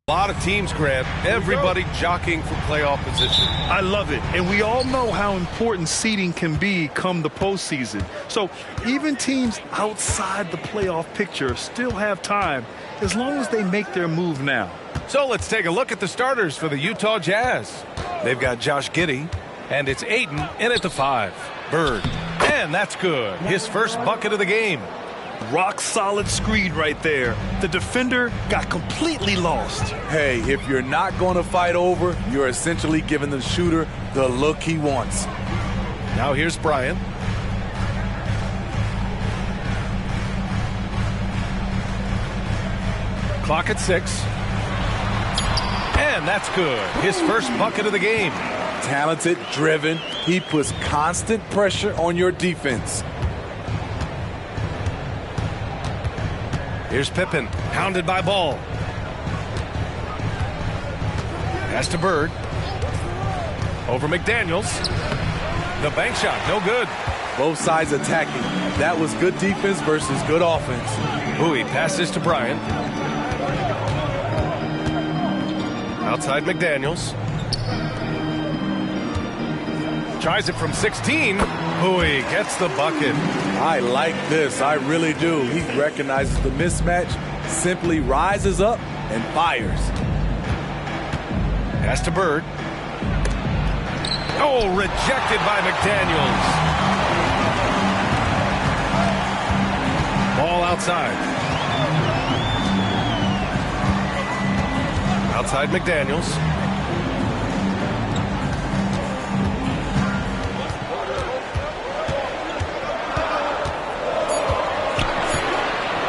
lot of teams, Grant. Everybody jockeying for playoff position. I love it. And we all know how important seeding can be come the postseason. So even teams outside the playoff picture still have time as long as they make their move now. So let's take a look at the starters for the Utah Jazz. They've got Josh Giddey, and it's Ayton in at the 5. Bird. And that's good. His first bucket of the game. Rock solid screen right there. The defender got completely lost. Hey, if you're not going to fight over, you're essentially giving the shooter the look he wants. Now here's Bryant. Clock at 6. And that's good. His first bucket of the game. Talented, driven. He puts constant pressure on your defense. Here's Pippen, hounded by Ball. Pass to Bird. Over McDaniels. The bank shot, no good. Both sides attacking. That was good defense versus good offense. Bowie passes to Bryant. Outside McDaniels. Tries it from 16. Bowie gets the bucket. I like this. I really do. He recognizes the mismatch, simply rises up and fires. Pass to Bird. Oh, rejected by McDaniels. Ball outside. Outside McDaniels.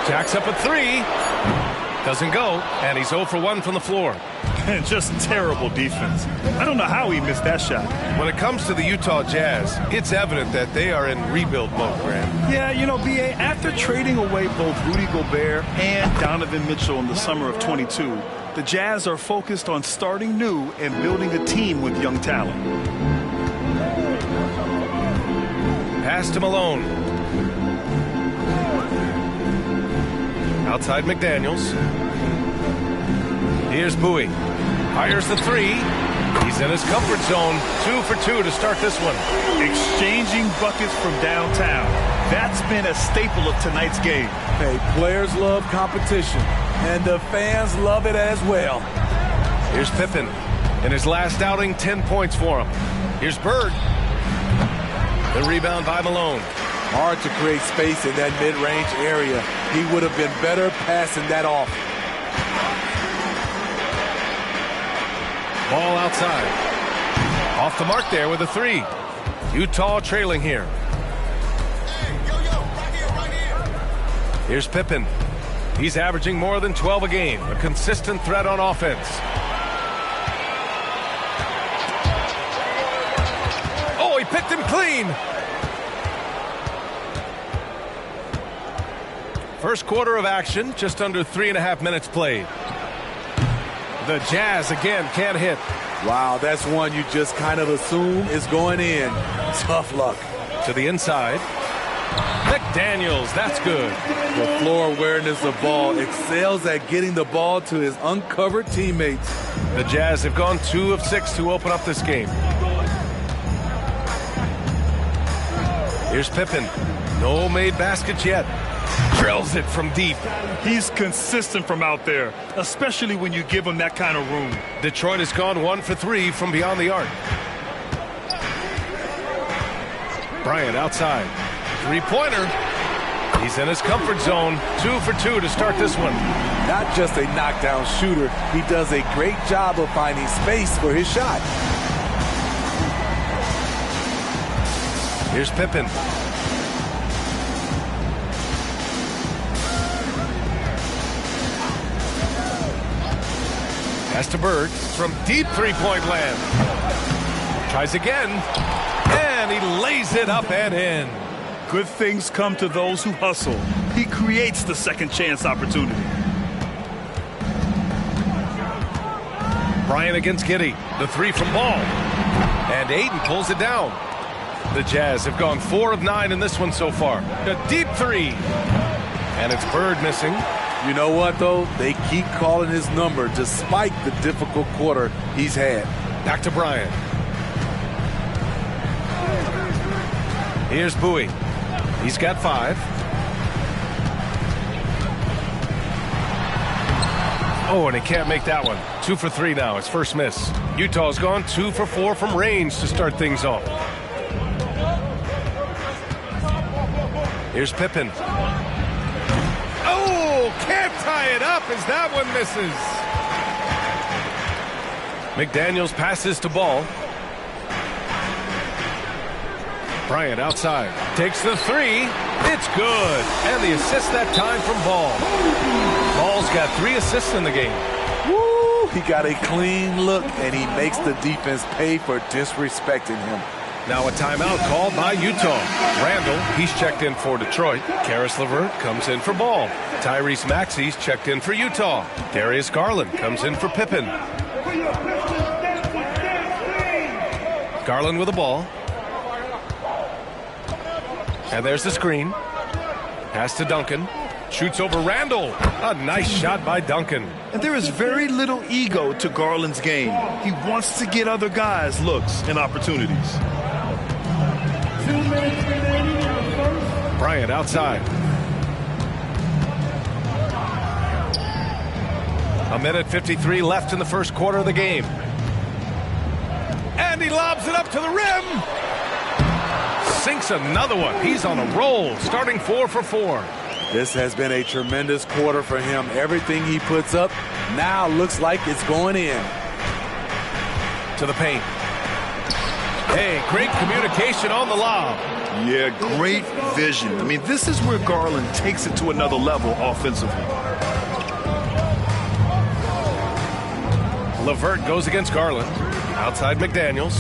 Jacks up a 3. Doesn't go, and he's 0 for 1 from the floor. Just terrible defense. I don't know how he missed that shot. When it comes to the Utah Jazz, it's evident that they are in rebuild mode, Grant. Yeah, you know, B.A., after trading away both Rudy Gobert and Donovan Mitchell in the summer of 22, the Jazz are focused on starting new and building a team with young talent. Pass to Malone. Outside McDaniels. Here's Bowie. Fires the 3. He's in his comfort zone. 2 for 2 to start this one. Exchanging buckets from downtown. That's been a staple of tonight's game. Hey, players love competition, and the fans love it as well. Here's Pippen. In his last outing, 10 points for him. Here's Bird. The rebound by Malone. Hard to create space in that mid-range area. He would have been better passing that off. Ball outside. Off the mark there with a 3. Utah trailing here. Here's Pippen. He's averaging more than 12 a game. A consistent threat on offense. Oh, he picked him clean. First quarter of action, just under 3.5 minutes played. The Jazz again can't hit. Wow, that's one you just kind of assume is going in. Tough luck. To the inside. McDaniels, that's good. The floor awareness of ball excels at getting the ball to his uncovered teammates. The Jazz have gone 2 of 6 to open up this game. Here's Pippen. No made baskets yet. Drills it from deep. He's consistent from out there, especially when you give him that kind of room. Detroit has gone 1 for 3 from beyond the arc. Bryant outside. Three-pointer. He's in his comfort zone. 2 for 2 to start this one. Not just a knockdown shooter, he does a great job of finding space for his shot. Here's Pippen. Pass to Bird from deep three-point land. Tries again, and he lays it up and in. Good things come to those who hustle. He creates the second chance opportunity. Bryant against Giddey. The three from Ball. And Ayton pulls it down. The Jazz have gone 4 of 9 in this one so far. A deep three. And it's Bird missing. You know what, though? They keep calling his number despite the difficult quarter he's had. Back to Bryant. Here's Bowie. He's got 5. Oh, and he can't make that one. 2 for 3 now. His first miss. Utah's gone 2 for 4 from range to start things off. Here's Pippen. Oh, can't tie it up as that one misses. McDaniels passes to Ball. Bryant outside. Takes the three. It's good. And the assist that time from Ball. Ball's got 3 assists in the game. Woo! He got a clean look, and he makes the defense pay for disrespecting him. Now a timeout called by Utah. Randall, he's checked in for Detroit. Karis LeVert comes in for Ball. Tyrese Maxey's checked in for Utah. Darius Garland comes in for Pippen. Garland with the ball. And there's the screen. Pass to Duncan. Shoots over Randall. A nice shot by Duncan. And there is very little ego to Garland's game. He wants to get other guys looks and opportunities. Bryant outside. 1:53 left in the first quarter of the game. And he lobs it up to the rim. Sinks another one. He's on a roll, starting 4 for 4. This has been a tremendous quarter for him. Everything he puts up now looks like it's going in. To the paint. Hey, great communication on the lob. Yeah, great vision. I mean, this is where Garland takes it to another level offensively. LeVert goes against Garland. Outside McDaniels.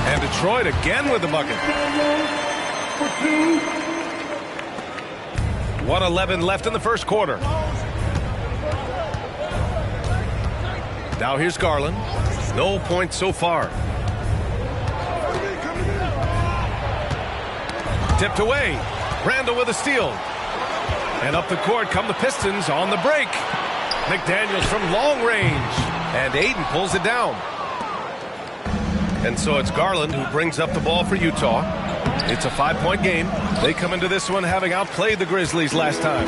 And Detroit again with the bucket. 1:11 left in the first quarter. Now here's Garland. No points so far. Tipped away. Randall with a steal. And up the court come the Pistons on the break. McDaniels from long range. And Ayton pulls it down. And so it's Garland who brings up the ball for Utah. It's a 5-point game. They come into this one having outplayed the Grizzlies last time.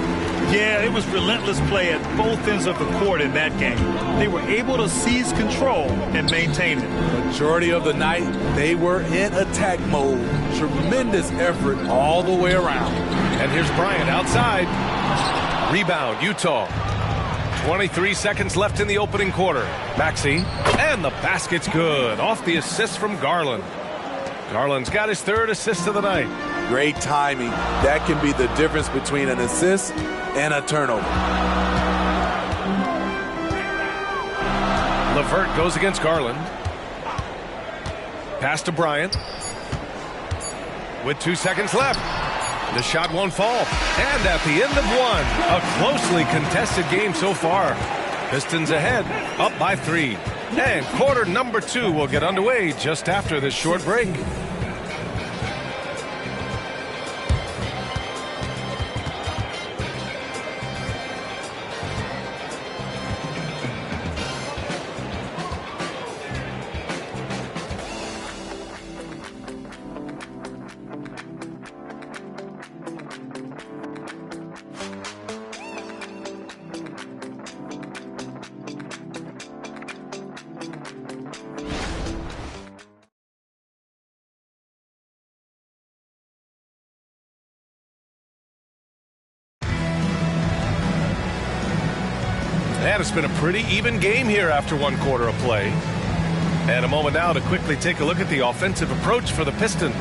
Yeah, it was relentless play at both ends of the court in that game. They were able to seize control and maintain it. Majority of the night, they were in attack mode. Tremendous effort all the way around. And here's Bryant outside. Rebound, Utah. 23 seconds left in the opening quarter. Maxey, and the basket's good. Off the assist from Garland. Garland's got his 3rd assist of the night. Great timing. That can be the difference between an assist and a turnover. LeVert goes against Garland. Pass to Bryant. With 2 seconds left. The shot won't fall. And at the end of one, a closely contested game so far. Pistons ahead, up by 3. And quarter number 2 will get underway just after this short break. And it's been a pretty even game here after one quarter of play. And a moment now to quickly take a look at the offensive approach for the Pistons.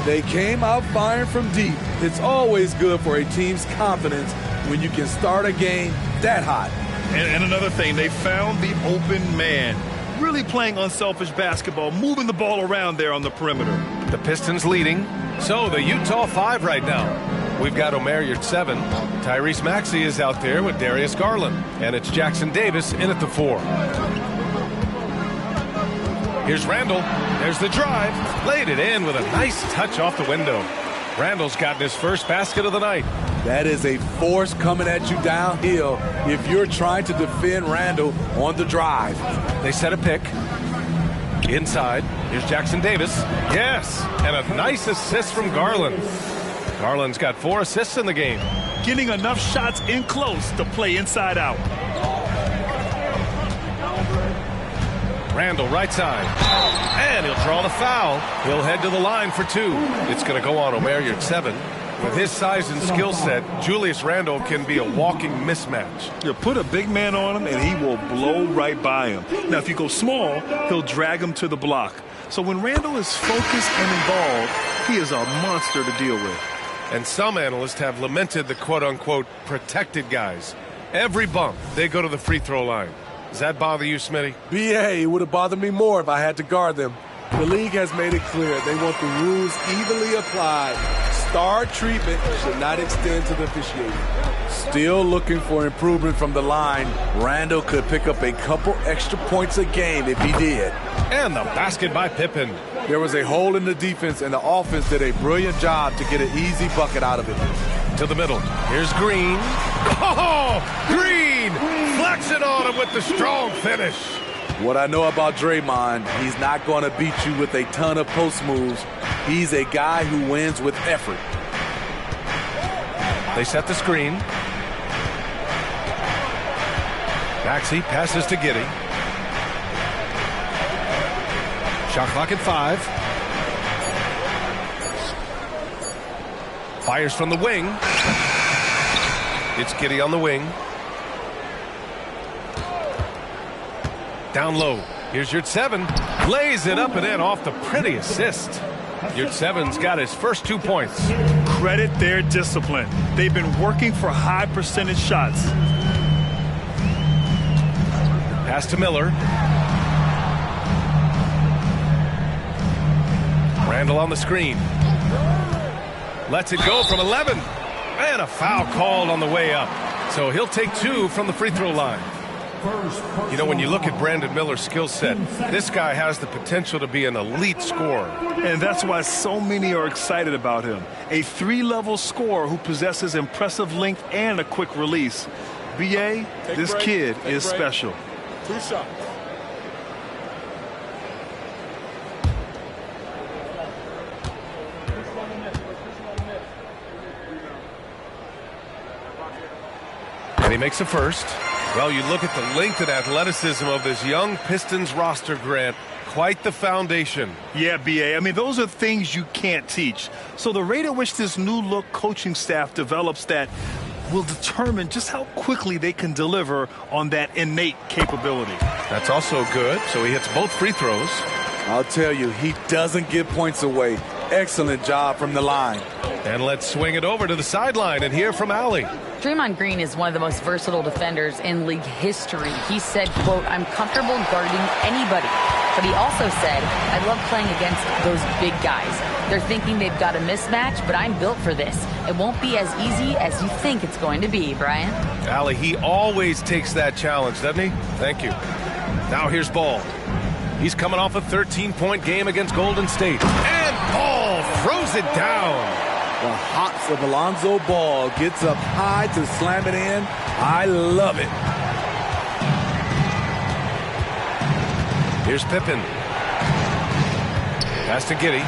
They came out firing from deep. It's always good for a team's confidence when you can start a game that hot. And another thing, they found the open man. Really playing unselfish basketball, moving the ball around there on the perimeter. The Pistons leading. So the Utah 5 right now. We've got Omer Yurtseven. Tyrese Maxey is out there with Darius Garland. And it's Jackson Davis in at the 4. Here's Randall. There's the drive. Laid it in with a nice touch off the window. Randall's gotten his first basket of the night. That is a force coming at you downhill if you're trying to defend Randall on the drive. They set a pick. Inside. Here's Jackson Davis. Yes. And a nice assist from Garland. Garland's got 4 assists in the game. Getting enough shots in close to play inside out. Randall right side. And he'll draw the foul. He'll head to the line for 2. It's going to go on Omer Yurtseven. With his size and skill set, Julius Randle can be a walking mismatch. You put a big man on him, and he will blow right by him. Now, if you go small, he'll drag him to the block. So when Randle is focused and involved, he is a monster to deal with. And some analysts have lamented the quote-unquote protected guys. Every bump, they go to the free throw line. Does that bother you, Smitty? BA, it would have bothered me more if I had to guard them. The league has made it clear they want the rules evenly applied. Star treatment should not extend to the officiating. Still looking for improvement from the line. Randall could pick up a couple extra points a game if he did. And the basket by Pippen. There was a hole in the defense, and the offense did a brilliant job to get an easy bucket out of it. To the middle. Here's Green. Oh, Green! Flexing on him with the strong finish. What I know about Draymond, he's not going to beat you with a ton of post moves. He's a guy who wins with effort. They set the screen. Maxey passes to Giddey. Shot clock at 5. Fires from the wing. It's Giddey on the wing. Down low. Here's Yurtseven. Lays it up and in off the pretty assist. Yurtseven's got his first 2 points. Credit their discipline. They've been working for high percentage shots. Pass to Miller. Randall on the screen. Lets it go from 11. And a foul called on the way up. So he'll take 2 from the free throw line. You know, when you look at Brandon Miller's skill set, this guy has the potential to be an elite scorer. And that's why so many are excited about him. A 3-level scorer who possesses impressive length and a quick release. BA, this kid is special. 2 shots. And he makes a first. Well, you look at the length and athleticism of this young Pistons roster, Grant. Quite the foundation. Yeah, BA. I mean, those are things you can't teach. So the rate at which this new look coaching staff develops that will determine just how quickly they can deliver on that innate capability. That's also good. So he hits both free throws. I'll tell you, he doesn't give points away. Excellent job from the line. And let's swing it over to the sideline and hear from Allie. Draymond Green is one of the most versatile defenders in league history. He said, quote, "I'm comfortable guarding anybody." But he also said, "I love playing against those big guys. They're thinking they've got a mismatch, but I'm built for this. It won't be as easy as you think it's going to be," Brian. Allie, he always takes that challenge, doesn't he? Thank you. Now here's Ball. He's coming off a 13-point game against Golden State. And Ball throws it down. The hops of Alonzo Ball gets up high to slam it in. I love it. Here's Pippen. Pass to Giddey.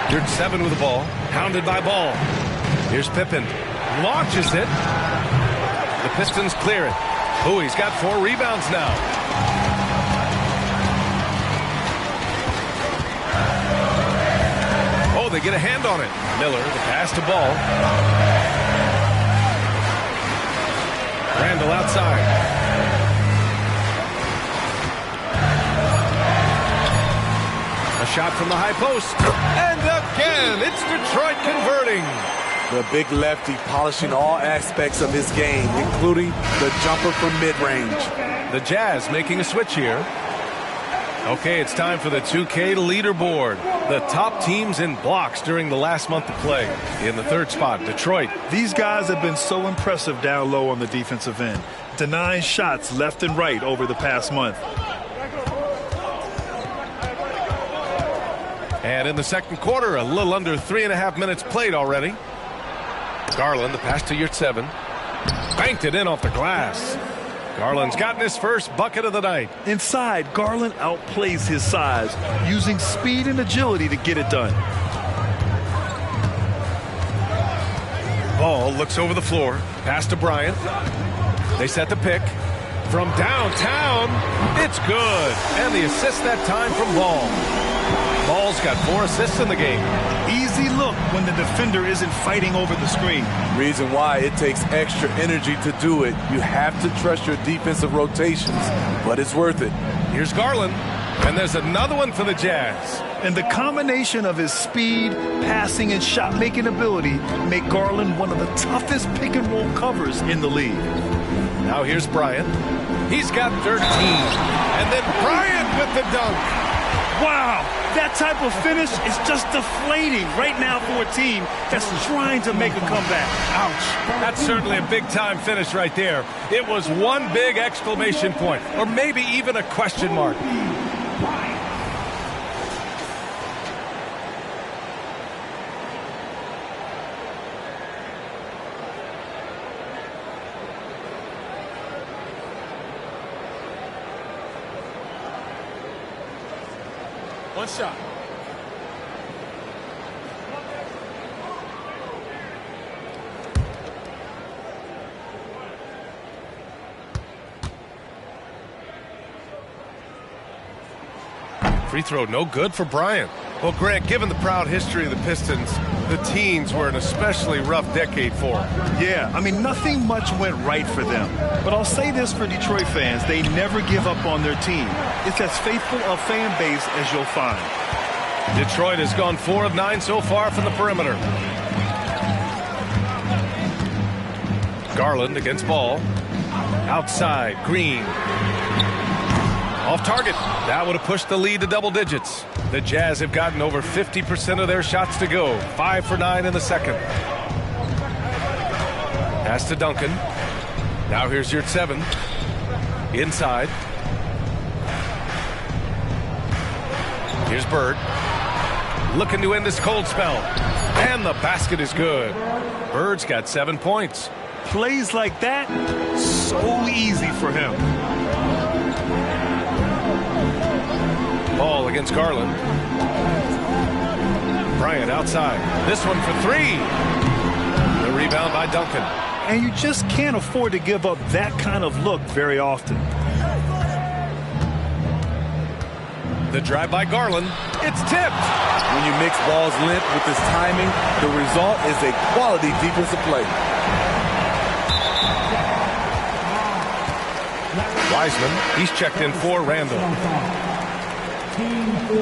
Yurtseven with the ball. Hounded by Ball. Here's Pippen. Launches it. The Pistons clear it. Oh, he's got 4 rebounds now. Oh, they get a hand on it. Miller, the pass to Ball. Randall outside. A shot from the high post. And again, it's Detroit converting. The big lefty polishing all aspects of his game, including the jumper from mid-range. The Jazz making a switch here. Okay, it's time for the 2K leaderboard. The top teams in blocks during the last month of play. In the third spot, Detroit. These guys have been so impressive down low on the defensive end, denying shots left and right over the past month. And in the second quarter, a little under 3.5 minutes played already. Garland, the pass to Yurtseven. Banked it in off the glass. Garland's gotten his first bucket of the night. Inside, Garland outplays his size, using speed and agility to get it done. Ball looks over the floor. Pass to Bryant. They set the pick. From downtown, it's good. And the assist that time from Ball. Ball's got 4 assists in the game. Easy look when the defender isn't fighting over the screen. Reason why it takes extra energy to do it. You have to trust your defensive rotations, but it's worth it. Here's Garland, and there's another one for the Jazz. And the combination of his speed, passing, and shot-making ability make Garland one of the toughest pick-and-roll covers in the league. Now here's Bryant. He's got 13. And then Bryant with the dunk. Wow, that type of finish is just deflating right now for a team that's trying to make a comeback. Ouch. That's certainly a big-time finish right there. It was one big exclamation point, or maybe even a question mark. One shot. Free throw no good for Bryant. Well, Grant, given the proud history of the Pistons, the teens were an especially rough decade for them. Yeah, I mean, nothing much went right for them. But I'll say this for Detroit fans, they never give up on their team. It's as faithful a fan base as you'll find. Detroit has gone 4 of 9 so far from the perimeter. Garland against Ball. Outside, Green. Off target. That would have pushed the lead to double digits. The Jazz have gotten over 50% of their shots to go. 5 for 9 in the second. Pass to Duncan. Now here's Yurtseven. Inside. Here's Bird. Looking to end this cold spell. And the basket is good. Bird's got 7 points. Plays like that, so easy for him. Ball against Garland. Bryant outside. This one for 3. The rebound by Duncan. And you just can't afford to give up that kind of look very often. The drive by Garland. It's tipped. When you mix Ball's length with his timing, the result is a quality defensive play. Wiseman, he's checked in for Randall. Team 4.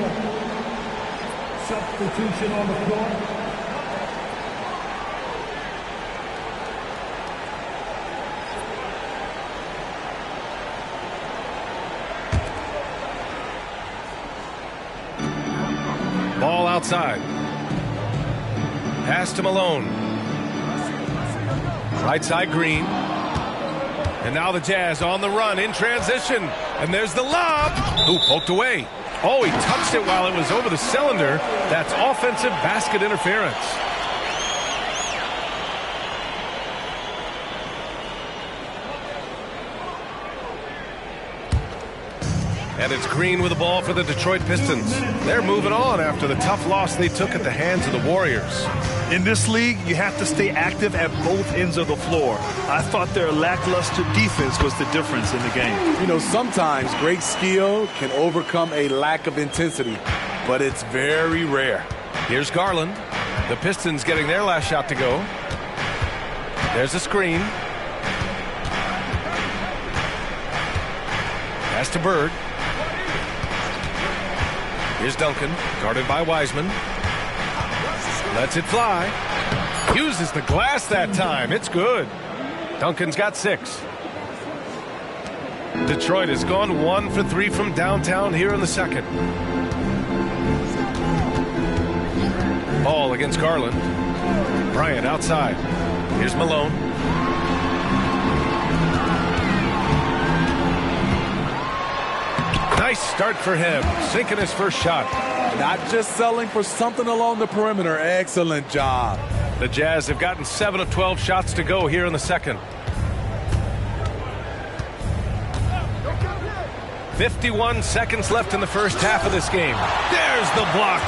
Substitution on the floor. Ball outside. Pass to Malone. Right side Green. And now the Jazz on the run in transition. And there's the lob. Ooh, poked away. Oh, he touched it while it was over the cylinder. That's offensive basket interference. And it's Green with the ball for the Detroit Pistons. They're moving on after the tough loss they took at the hands of the Warriors. In this league, you have to stay active at both ends of the floor. I thought their lackluster defense was the difference in the game. You know, sometimes great skill can overcome a lack of intensity, but it's very rare. Here's Garland. The Pistons getting their last shot to go. There's a screen. Pass to Bird. Here's Duncan, guarded by Wiseman. Lets it fly. Uses the glass that time. It's good. Duncan's got 6. Detroit has gone 1 for 3 from downtown here in the second. Ball against Garland. Bryant outside. Here's Malone. Nice start for him, sinking his first shot. Not just selling for something along the perimeter. Excellent job. The Jazz have gotten 7 of 12 shots to go here in the second. 51 seconds left in the first half of this game. There's the block.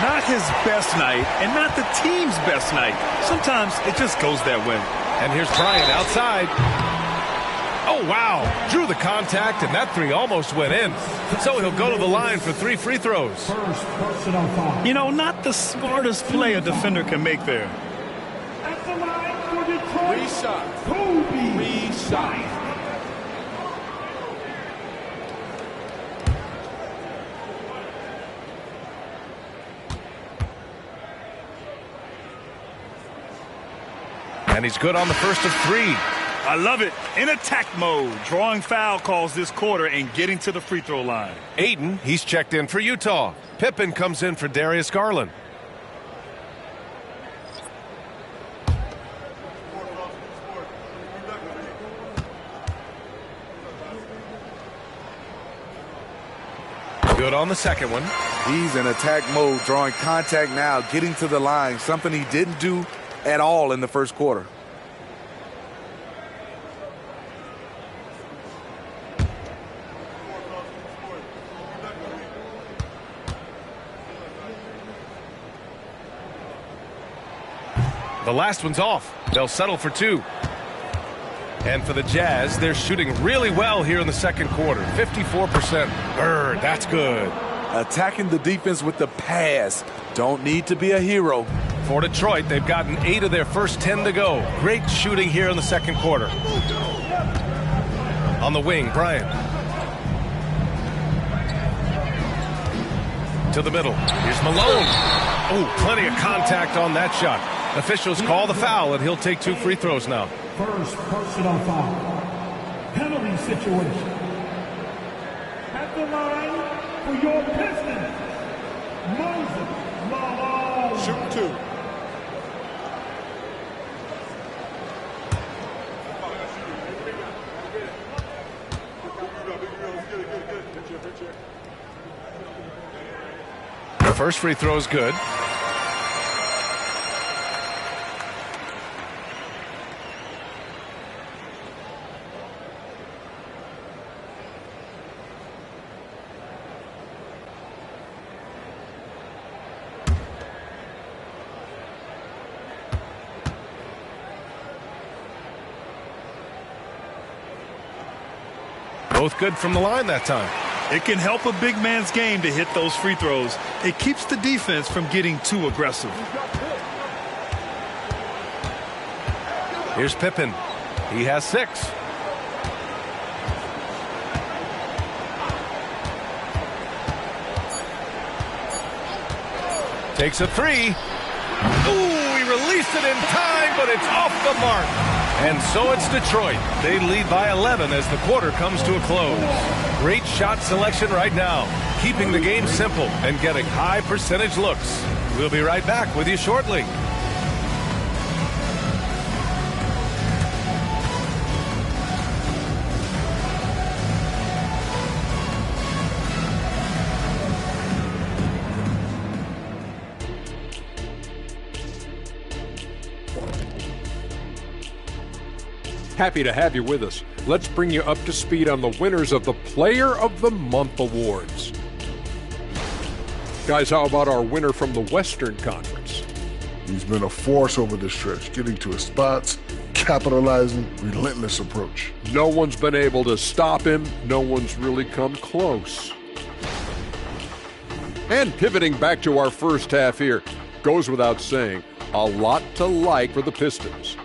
Not his best night, and not the team's best night. Sometimes it just goes that way. And here's Bryant outside. Oh, wow. Drew the contact, and that 3 almost went in. So he'll go to the line for 3 free throws. You know, not the smartest play a defender can make there. At the line for Detroit, Reshot. And he's good on the first of 3. I love it. In attack mode, drawing foul calls this quarter and getting to the free throw line. Aiden, he's checked in for Utah. Pippen comes in for Darius Garland. Good on the second one. He's in attack mode, drawing contact now, getting to the line, something he didn't do at all in the first quarter. The last one's off. They'll settle for 2. And for the Jazz, they're shooting really well here in the second quarter. 54%. Bird, that's good. Attacking the defense with the pass. Don't need to be a hero. For Detroit, they've gotten 8 of their first 10 to go. Great shooting here in the second quarter. On the wing, Bryant. To the middle. Here's Malone. Oh, plenty of contact on that shot. Officials call the foul, and he'll take 2 free throws now. First personal foul. Penalty situation. At the line for your Pistons, Moses Malone. Shoot 2. The first free throw is good. Both good from the line that time. It can help a big man's game to hit those free throws. It keeps the defense from getting too aggressive. Here's Pippen. He has 6. Takes a 3. Ooh, he released it in time, but it's off the mark. And so it's Detroit. They lead by 11 as the quarter comes to a close. Great shot selection right now, keeping the game simple and getting high percentage looks. We'll be right back with you shortly. Happy to have you with us. Let's bring you up to speed on the winners of the Player of the Month awards. Guys, how about our winner from the Western Conference? He's been a force over the stretch, getting to his spots, capitalizing, relentless approach. No one's been able to stop him. No one's really come close. And pivoting back to our first half here, goes without saying, a lot to like for the Pistons.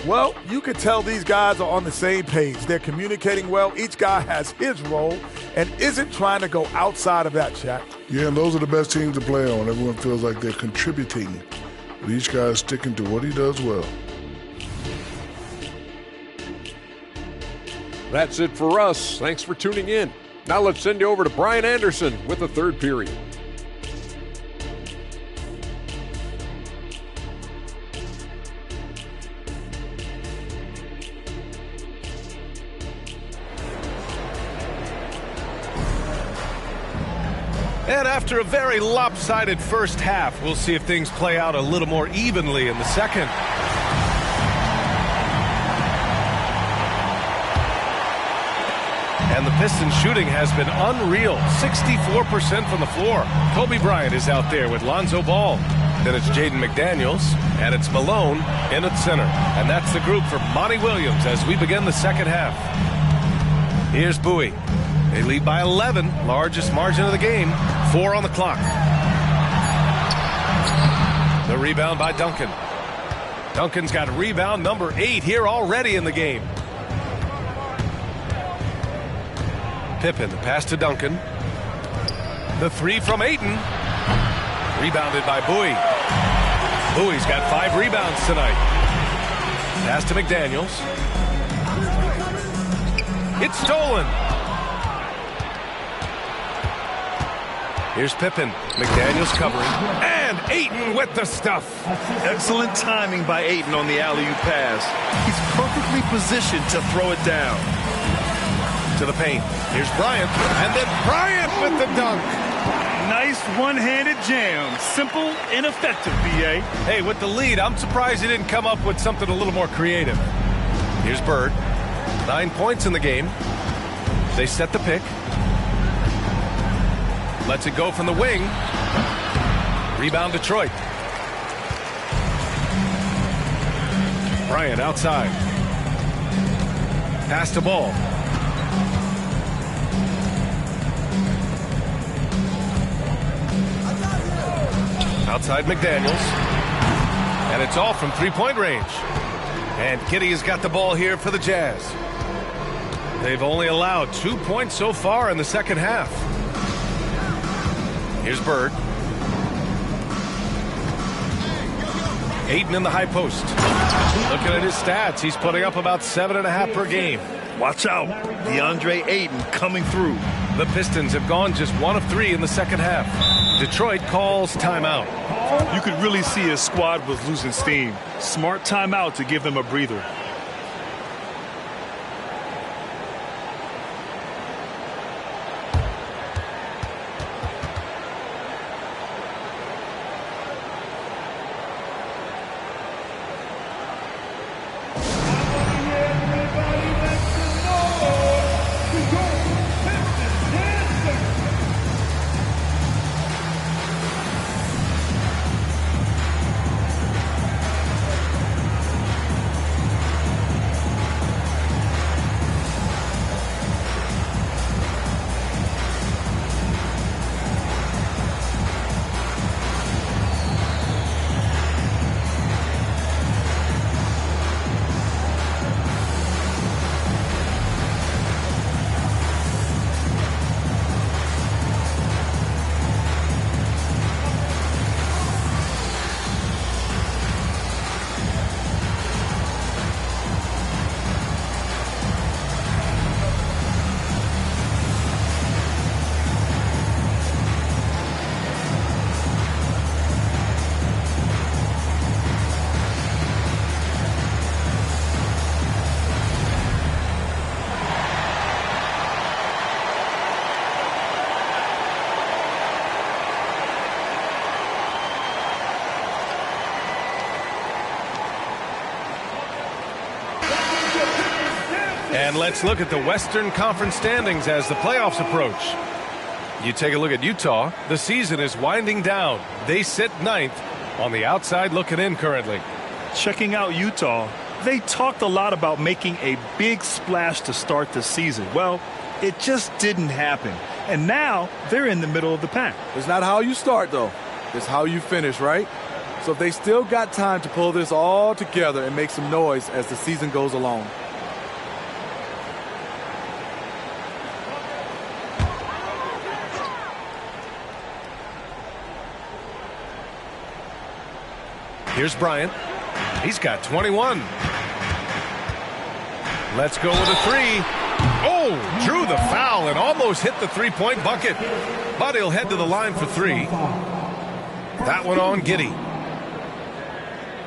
Well, you can tell these guys are on the same page. They're communicating well. Each guy has his role and isn't trying to go outside of that, Shaq. Yeah, and those are the best teams to play on. Everyone feels like they're contributing, but each guy is sticking to what he does well. That's it for us. Thanks for tuning in. Now let's send you over to Brian Anderson with the third period. And after a very lopsided first half, we'll see if things play out a little more evenly in the second. And the Pistons shooting has been unreal. 64% from the floor. Kobe Bryant is out there with Lonzo Ball. Then it's Jaden McDaniels, and it's Malone in at center. And that's the group for Monty Williams as we begin the second half. Here's Bowie. They lead by 11, largest margin of the game. 4 on the clock. The rebound by Duncan. Duncan's got rebound number 8 here already in the game. Pippen, the pass to Duncan. The 3 from Ayton. Rebounded by Bowie. Bowie's got 5 rebounds tonight. Pass to McDaniels. It's stolen. Here's Pippen. McDaniels covering. And Ayton with the stuff. Excellent timing by Ayton on the alley-oop pass. He's perfectly positioned to throw it down. To the paint. Here's Bryant. And then Bryant with the dunk. Nice one-handed jam. Simple and effective, B.A. Hey, with the lead, I'm surprised he didn't come up with something a little more creative. Here's Bird. 9 points in the game. They set the pick. Lets it go from the wing. Rebound Detroit. Bryant outside. Pass to Ball. Outside McDaniels. And it's all from three-point range. And Kitty has got the ball here for the Jazz. They've only allowed 2 points so far in the second half. Here's Bird. Ayton in the high post. Looking at his stats, he's putting up about 7.5 per game. Watch out. DeAndre Ayton coming through. The Pistons have gone just 1 of 3 in the second half. Detroit calls timeout. You could really see his squad was losing steam. Smart timeout to give them a breather. And let's look at the Western Conference standings as the playoffs approach. You take a look at Utah. The season is winding down. They sit 9th on the outside looking in currently. Checking out Utah, they talked a lot about making a big splash to start the season. Well, it just didn't happen. And now they're in the middle of the pack. It's not how you start, though. It's how you finish, right? So they still got time to pull this all together and make some noise as the season goes along. Here's Bryant. He's got 21. Let's go with a three. Oh, drew the foul and almost hit the three-point bucket. But he'll head to the line for three. That one on Giddey.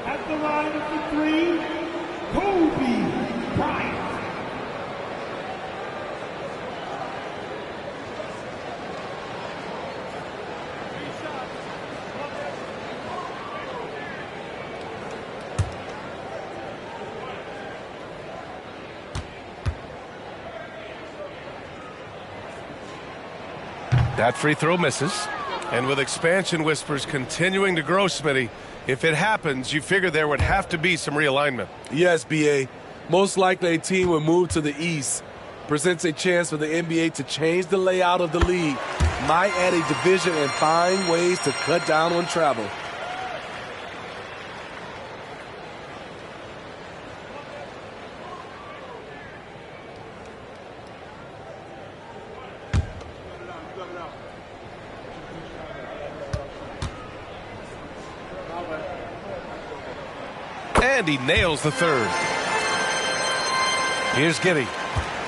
At the line for three, Kobe Bryant. That free throw misses. And with expansion whispers continuing to grow, Smitty, if it happens, you figure there would have to be some realignment. Yes, B.A. Most likely a team will move to the east. Presents a chance for the NBA to change the layout of the league. Might add a division and find ways to cut down on travel. And he nails the third. Here's Giddey.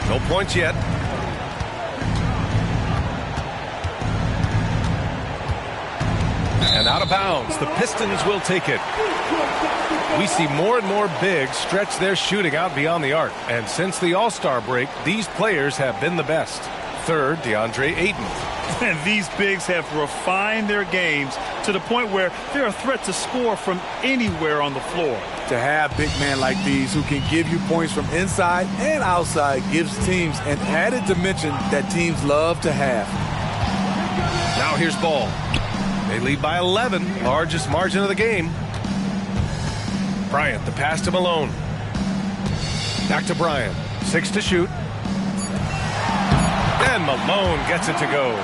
No points yet. And out of bounds. The Pistons will take it. We see more and more bigs stretch their shooting out beyond the arc. And since the All-Star break, these players have been the best. Third, DeAndre Ayton. And these bigs have refined their games to the point where they're a threat to score from anywhere on the floor. To have big men like these who can give you points from inside and outside gives teams an added dimension that teams love to have. Now here's Ball. They lead by 11, largest margin of the game. Bryant, the pass to Malone. Back to Bryant. 6 to shoot. And Malone gets it to go.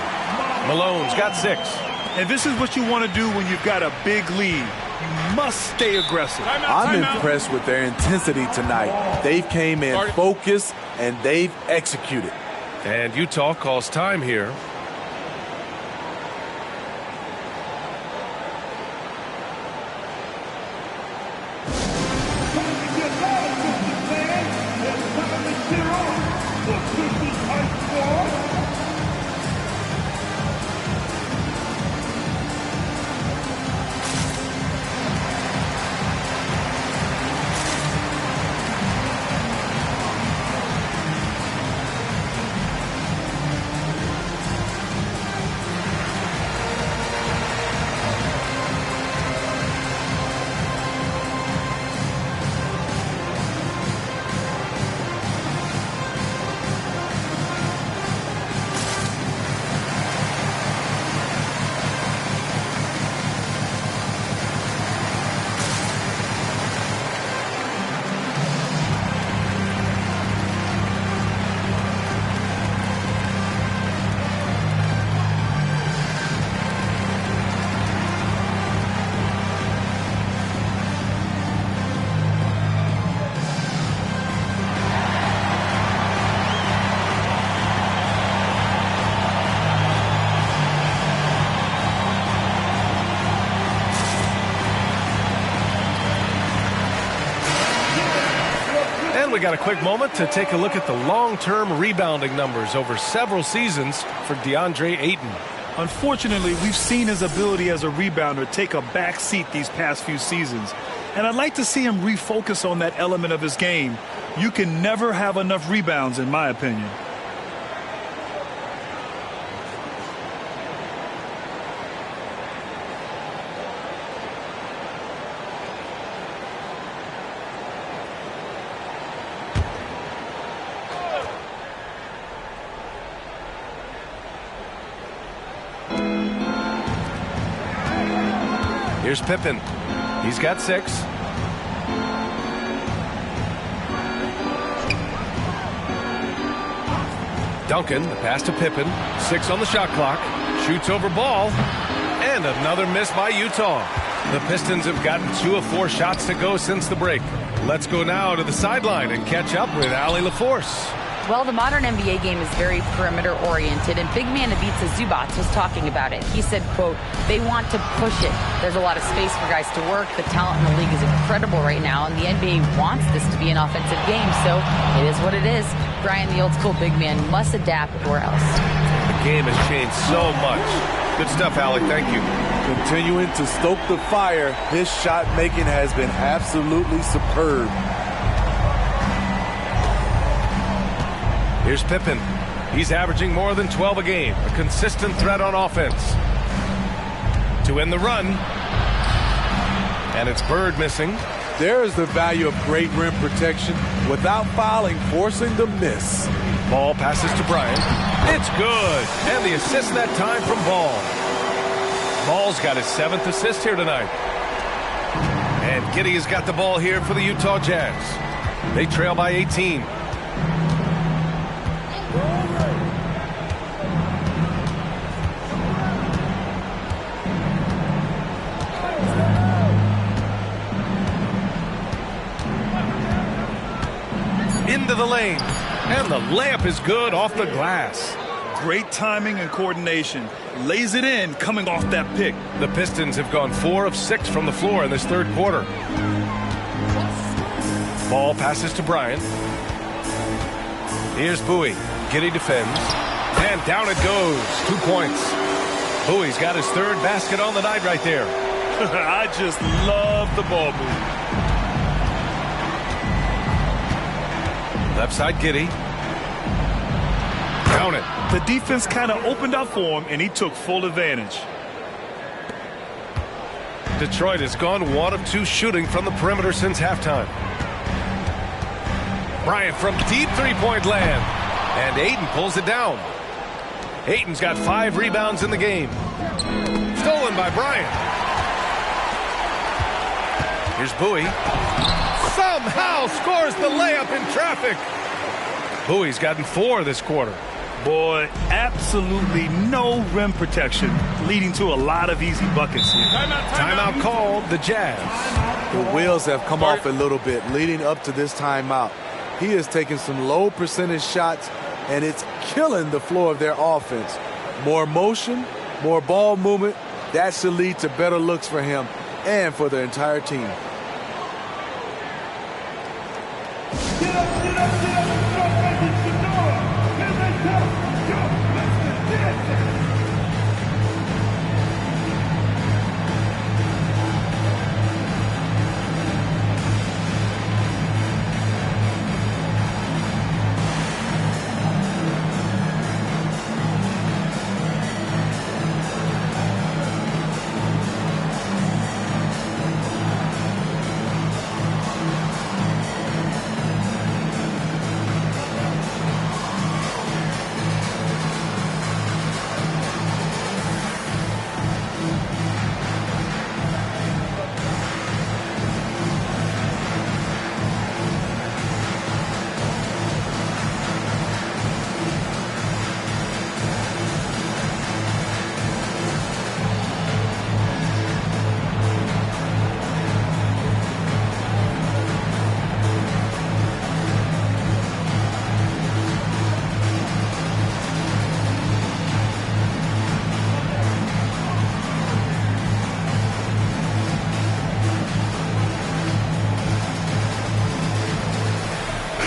Malone's got 6. And this is what you want to do when you've got a big lead. You must stay aggressive. I'm impressed with their intensity tonight. They've came in focused and they've executed. And Utah calls time here. We got a quick moment to take a look at the long-term rebounding numbers over several seasons for DeAndre Ayton. Unfortunately, we've seen his ability as a rebounder take a back seat these past few seasons. And I'd like to see him refocus on that element of his game. You can never have enough rebounds, in my opinion. Here's Pippen. He's got 6. Duncan, the pass to Pippen. 6 on the shot clock. Shoots over Ball. And another miss by Utah. The Pistons have gotten 2 of 4 shots to go since the break. Let's go now to the sideline and catch up with Allie LaForce. Well, the modern NBA game is very perimeter-oriented, and big man Ivica Zubac was talking about it. He said, quote, they want to push it. There's a lot of space for guys to work. The talent in the league is incredible right now, and the NBA wants this to be an offensive game, so it is what it is. Brian, the old-school big man, must adapt or else. The game has changed so much. Good stuff, Allie. Thank you. Continuing to stoke the fire, his shot making has been absolutely superb. Here's Pippen. He's averaging more than 12 a game. A consistent threat on offense. To end the run. And it's Bird missing. There is the value of great rim protection without fouling, forcing the miss. Ball passes to Bryant. It's good. And the assist that time from Ball. Ball's got his 7th assist here tonight. And Giddey has got the ball here for the Utah Jazz. They trail by 18. Into the lane. And the layup is good off the glass. Great timing and coordination. Lays it in coming off that pick. The Pistons have gone 4 of 6 from the floor in this third quarter. Ball passes to Bryant. Here's Bowie. Giddey defends. And down it goes. 2 points. Bowie's got his 3rd basket on the night right there. I just love the ball move. Left side, Giddey. Count it. The defense kind of opened up for him, and he took full advantage. Detroit has gone 1 of 2 shooting from the perimeter since halftime. Bryant from deep three-point land. And Ayton pulls it down. Ayton's got 5 rebounds in the game. Stolen by Bryant. Here's Bowie. Somehow scores the layup in traffic. Bowie's gotten 4 this quarter. Boy, absolutely no rim protection, leading to a lot of easy buckets here. Timeout called the Jazz. The wheels have come off a little bit leading up to this timeout. He is taking some low percentage shots, and it's killing the flow of their offense. More motion, more ball movement, that should lead to better looks for him and for the entire team. Get up, get up, get up.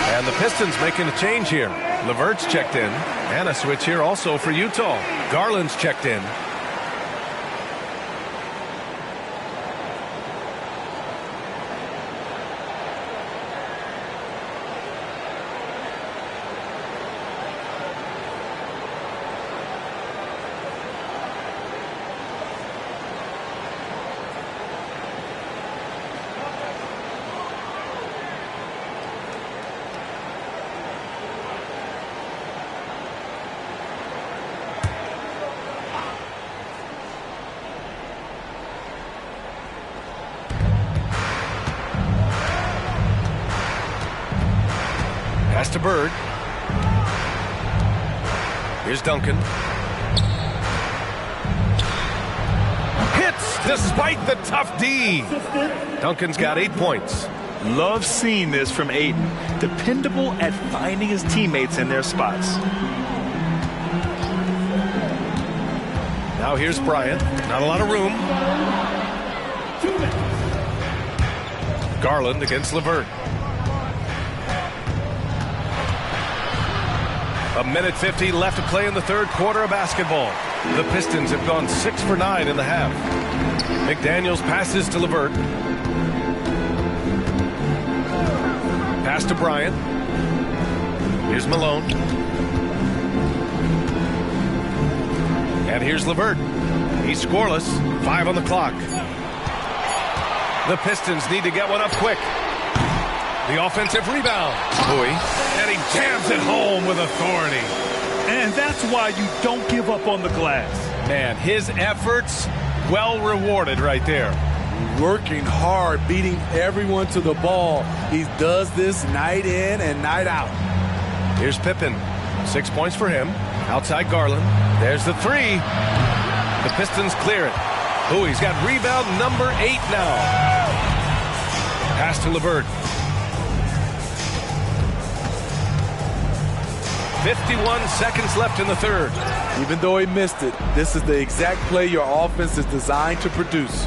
And the Pistons making a change here. LeVert's checked in. And a switch here also for Utah. Garland's checked in. Pass to Bird. Here's Duncan. Hits despite the tough D. Duncan's got 8 points. Love seeing this from Aiden. Dependable at finding his teammates in their spots. Now here's Bryant. Not a lot of room. Garland against LeVert. 1:50 left to play in the third quarter of basketball. The Pistons have gone 6 for 9 in the half. McDaniels passes to LeVert. Pass to Bryant. Here's Malone. And here's LeVert. He's scoreless. 5 on the clock. The Pistons need to get one up quick. The offensive rebound. Bowie. And he jams it home with authority. And that's why you don't give up on the glass. Man, his efforts well rewarded right there. Working hard, beating everyone to the ball. He does this night in and night out. Here's Pippen. 6 points for him. Outside Garland. There's the three. The Pistons clear it. Bowie's got rebound number 8 now. Pass to LeVert. 51 seconds left in the third. Even though he missed it, this is the exact play your offense is designed to produce.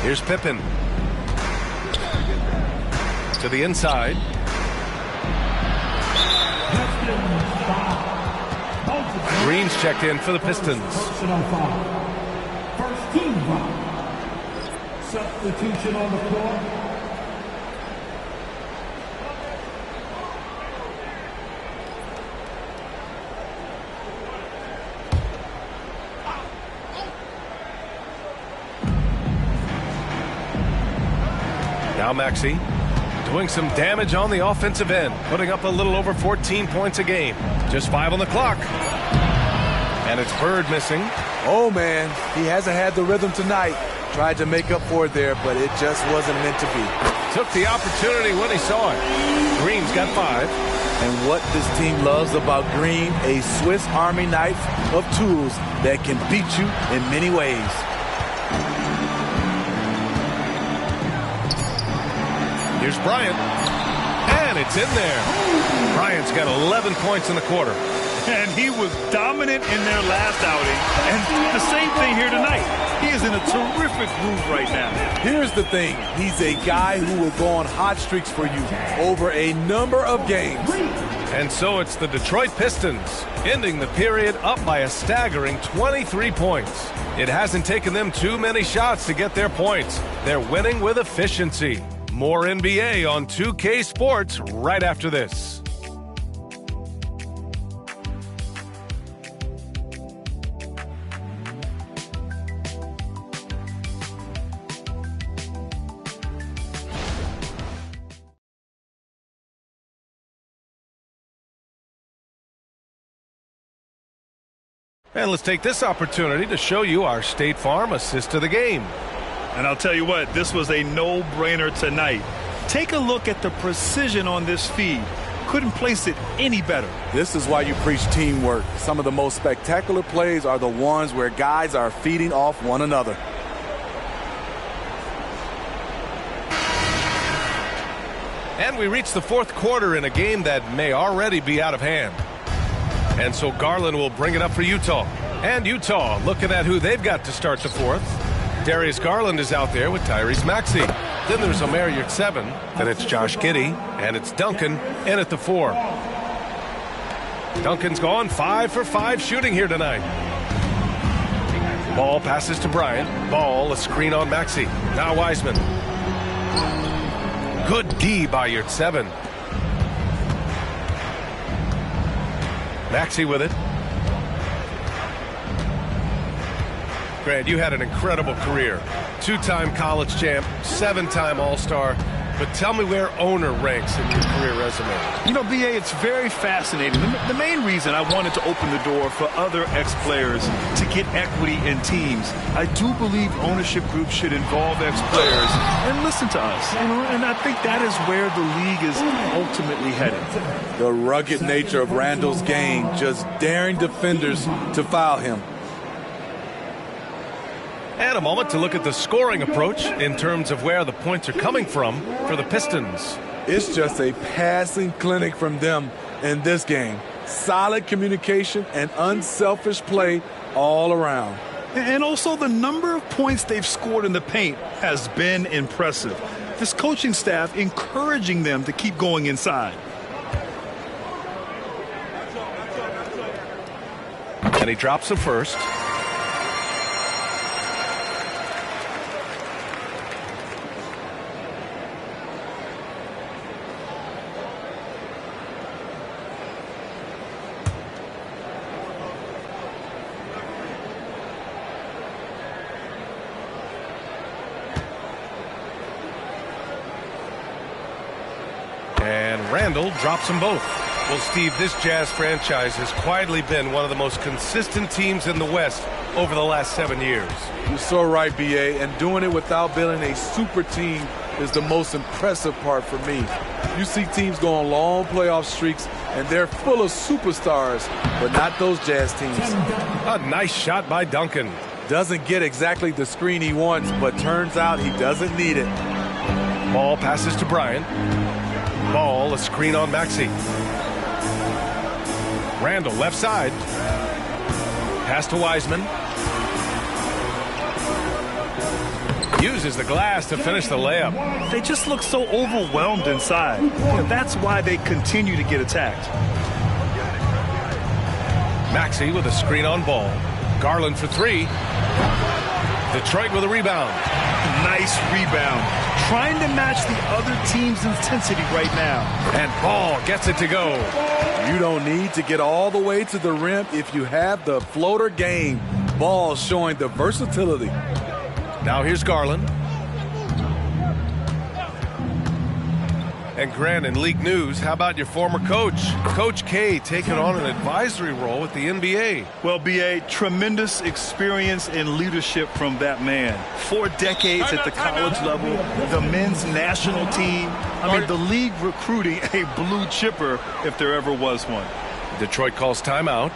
Here's Pippen. To the inside. Green's checked in for the Pistons. First team foul. Substitution on the floor. Now Maxey doing some damage on the offensive end, putting up a little over 14 points a game. Just 5 on the clock. And it's Bird missing. Oh, man, he hasn't had the rhythm tonight. Tried to make up for it there, but it just wasn't meant to be. Took the opportunity when he saw it. Green's got 5. And what this team loves about Green, a Swiss Army knife of tools that can beat you in many ways. Here's Bryant. And it's in there. Bryant's got 11 points in the quarter. And he was dominant in their last outing. And the same thing here tonight. He is in a terrific groove right now. Here's the thing. He's a guy who will go on hot streaks for you over a number of games. And so it's the Detroit Pistons ending the period up by a staggering 23 points. It hasn't taken them too many shots to get their points. They're winning with efficiency. More NBA on 2K Sports right after this. And let's take this opportunity to show you our State Farm assist to the game. And I'll tell you what, this was a no-brainer tonight. Take a look at the precision on this feed. Couldn't place it any better. This is why you preach teamwork. Some of the most spectacular plays are the ones where guys are feeding off one another. And we reach the fourth quarter in a game that may already be out of hand. And so Garland will bring it up for Utah. And Utah looking at who they've got to start the fourth. Darius Garland is out there with Tyrese Maxey. Then there's Omer Yurtseven. Then it's Josh Giddey. And it's Duncan in at the 4. Duncan's gone 5 for 5 shooting here tonight. Ball passes to Bryant. Ball, a screen on Maxey. Now Wiseman. Good D by Yurtseven. Maxey with it. Grant, you had an incredible career. 2-time college champ, 7-time All-Star. But tell me where owner ranks in your career resume. You know, B.A., it's very fascinating. The main reason I wanted to open the door for other ex-players to get equity in teams, I do believe ownership groups should involve ex-players and listen to us. And I think that is where the league is ultimately headed. The rugged nature of Randall's game, just daring defenders to foul him. And a moment to look at the scoring approach in terms of where the points are coming from for the Pistons. It's just a passing clinic from them in this game. Solid communication and unselfish play all around. And also the number of points they've scored in the paint has been impressive. This coaching staff encouraging them to keep going inside. And he drops the first. And Randall drops them both. Well, Steve, this Jazz franchise has quietly been one of the most consistent teams in the West over the last 7 years. You're so right, B.A., and doing it without building a super team is the most impressive part for me. You see teams go on long playoff streaks, and they're full of superstars, but not those Jazz teams. A nice shot by Duncan. Doesn't get exactly the screen he wants, but turns out he doesn't need it. Ball passes to Bryant. Ball, a screen on Maxey. Randall, left side. Pass to Wiseman. Uses the glass to finish the layup. They just look so overwhelmed inside. And that's why they continue to get attacked. Maxey with a screen on Ball. Garland for three. Detroit with a rebound. Nice rebound. Trying to match the other team's intensity right now. And Ball gets it to go. You don't need to get all the way to the rim if you have the floater game. Ball showing the versatility. Now here's Garland. And Grant, in league news, how about your former coach? Coach K taking on an advisory role with the NBA. Well, B.A., tremendous experience and leadership from that man. 4 decades at the college level, the men's national team. I mean, the league recruiting a blue chipper if there ever was one. Detroit calls timeout.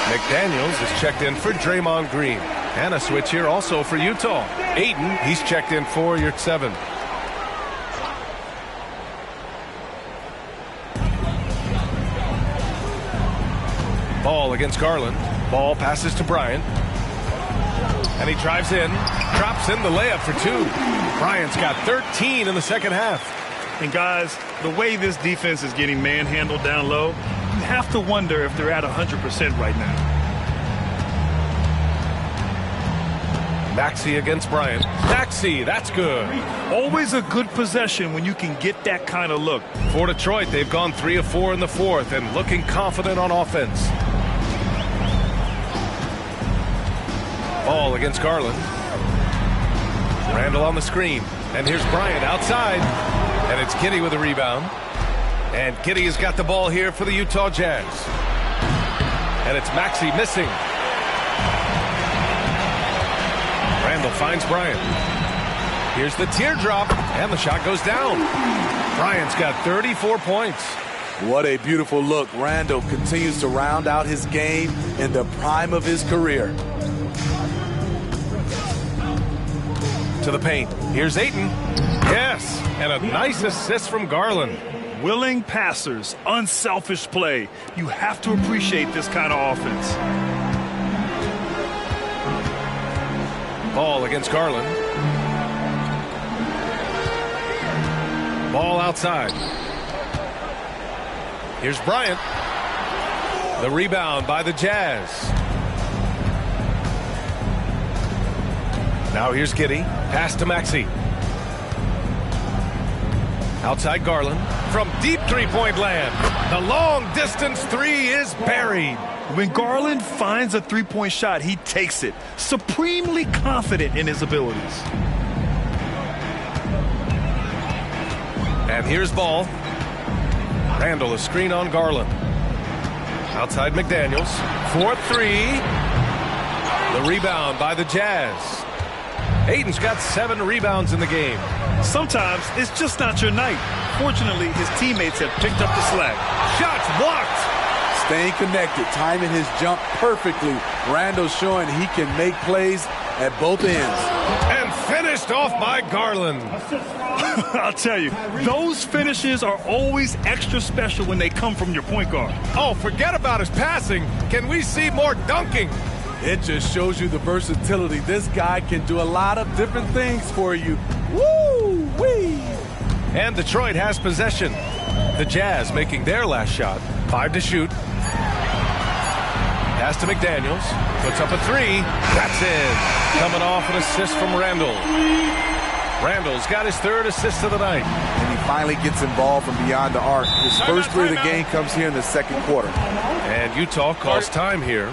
McDaniels is checked in for Draymond Green. And a switch here also for Utah. Ayton, he's checked in for your 7. Ball against Garland. Ball passes to Bryant. And he drives in. Drops in the layup for 2. Bryant's got 13 in the second half. And guys, the way this defense is getting manhandled down low, you have to wonder if they're at 100% right now. Maxey against Bryant. Maxey, that's good. Always a good possession when you can get that kind of look. For Detroit, they've gone 3 of 4 in the fourth and looking confident on offense. Ball against Garland. Randall on the screen. And here's Bryant outside. And it's Giddey with a rebound. And Giddey has got the ball here for the Utah Jazz. And it's Maxey missing. Randall finds Bryant. Here's the teardrop, and the shot goes down. Bryant's got 34 points. What a beautiful look. Randall continues to round out his game in the prime of his career. To the paint. Here's Ayton. Yes, and a nice assist from Garland. Willing passers, unselfish play. You have to appreciate this kind of offense. Ball against Garland. Ball outside. Here's Bryant. The rebound by the Jazz. Now here's Giddey. Pass to Maxey. Outside Garland. From deep three-point land. The long-distance three is buried. When Garland finds a three-point shot, he takes it. Supremely confident in his abilities. And here's Ball. Randall, a screen on Garland. Outside McDaniels. 4-3. The rebound by the Jazz. Ayton's got 7 rebounds in the game. Sometimes it's just not your night. Fortunately, his teammates have picked up the slack. Shots blocked. Staying connected, timing his jump perfectly. Randall showing he can make plays at both ends. And finished off by Garland. I'll tell you, those finishes are always extra special when they come from your point guard. Oh, forget about his passing. Can we see more dunking? It just shows you the versatility. This guy can do a lot of different things for you. Woo-wee! And Detroit has possession. The Jazz making their last shot. 5 to shoot. Pass to McDaniels. Puts up a 3. That's in. Coming off an assist from Randall. Randall's got his 3rd assist of the night. And he finally gets involved from beyond the arc. His first three of the game comes here in the second quarter. And Utah calls time here.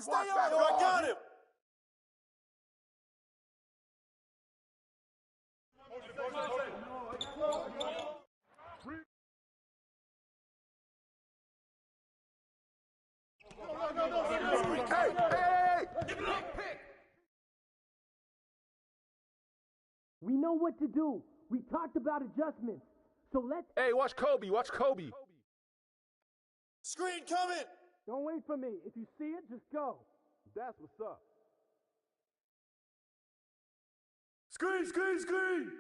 Stay on him. I got him. We know what to do. We talked about adjustments. So let's... Hey, watch Kobe. Watch Kobe. Screen coming. Don't wait for me. If you see it, just go. That's what's up. Screen, screen, screen.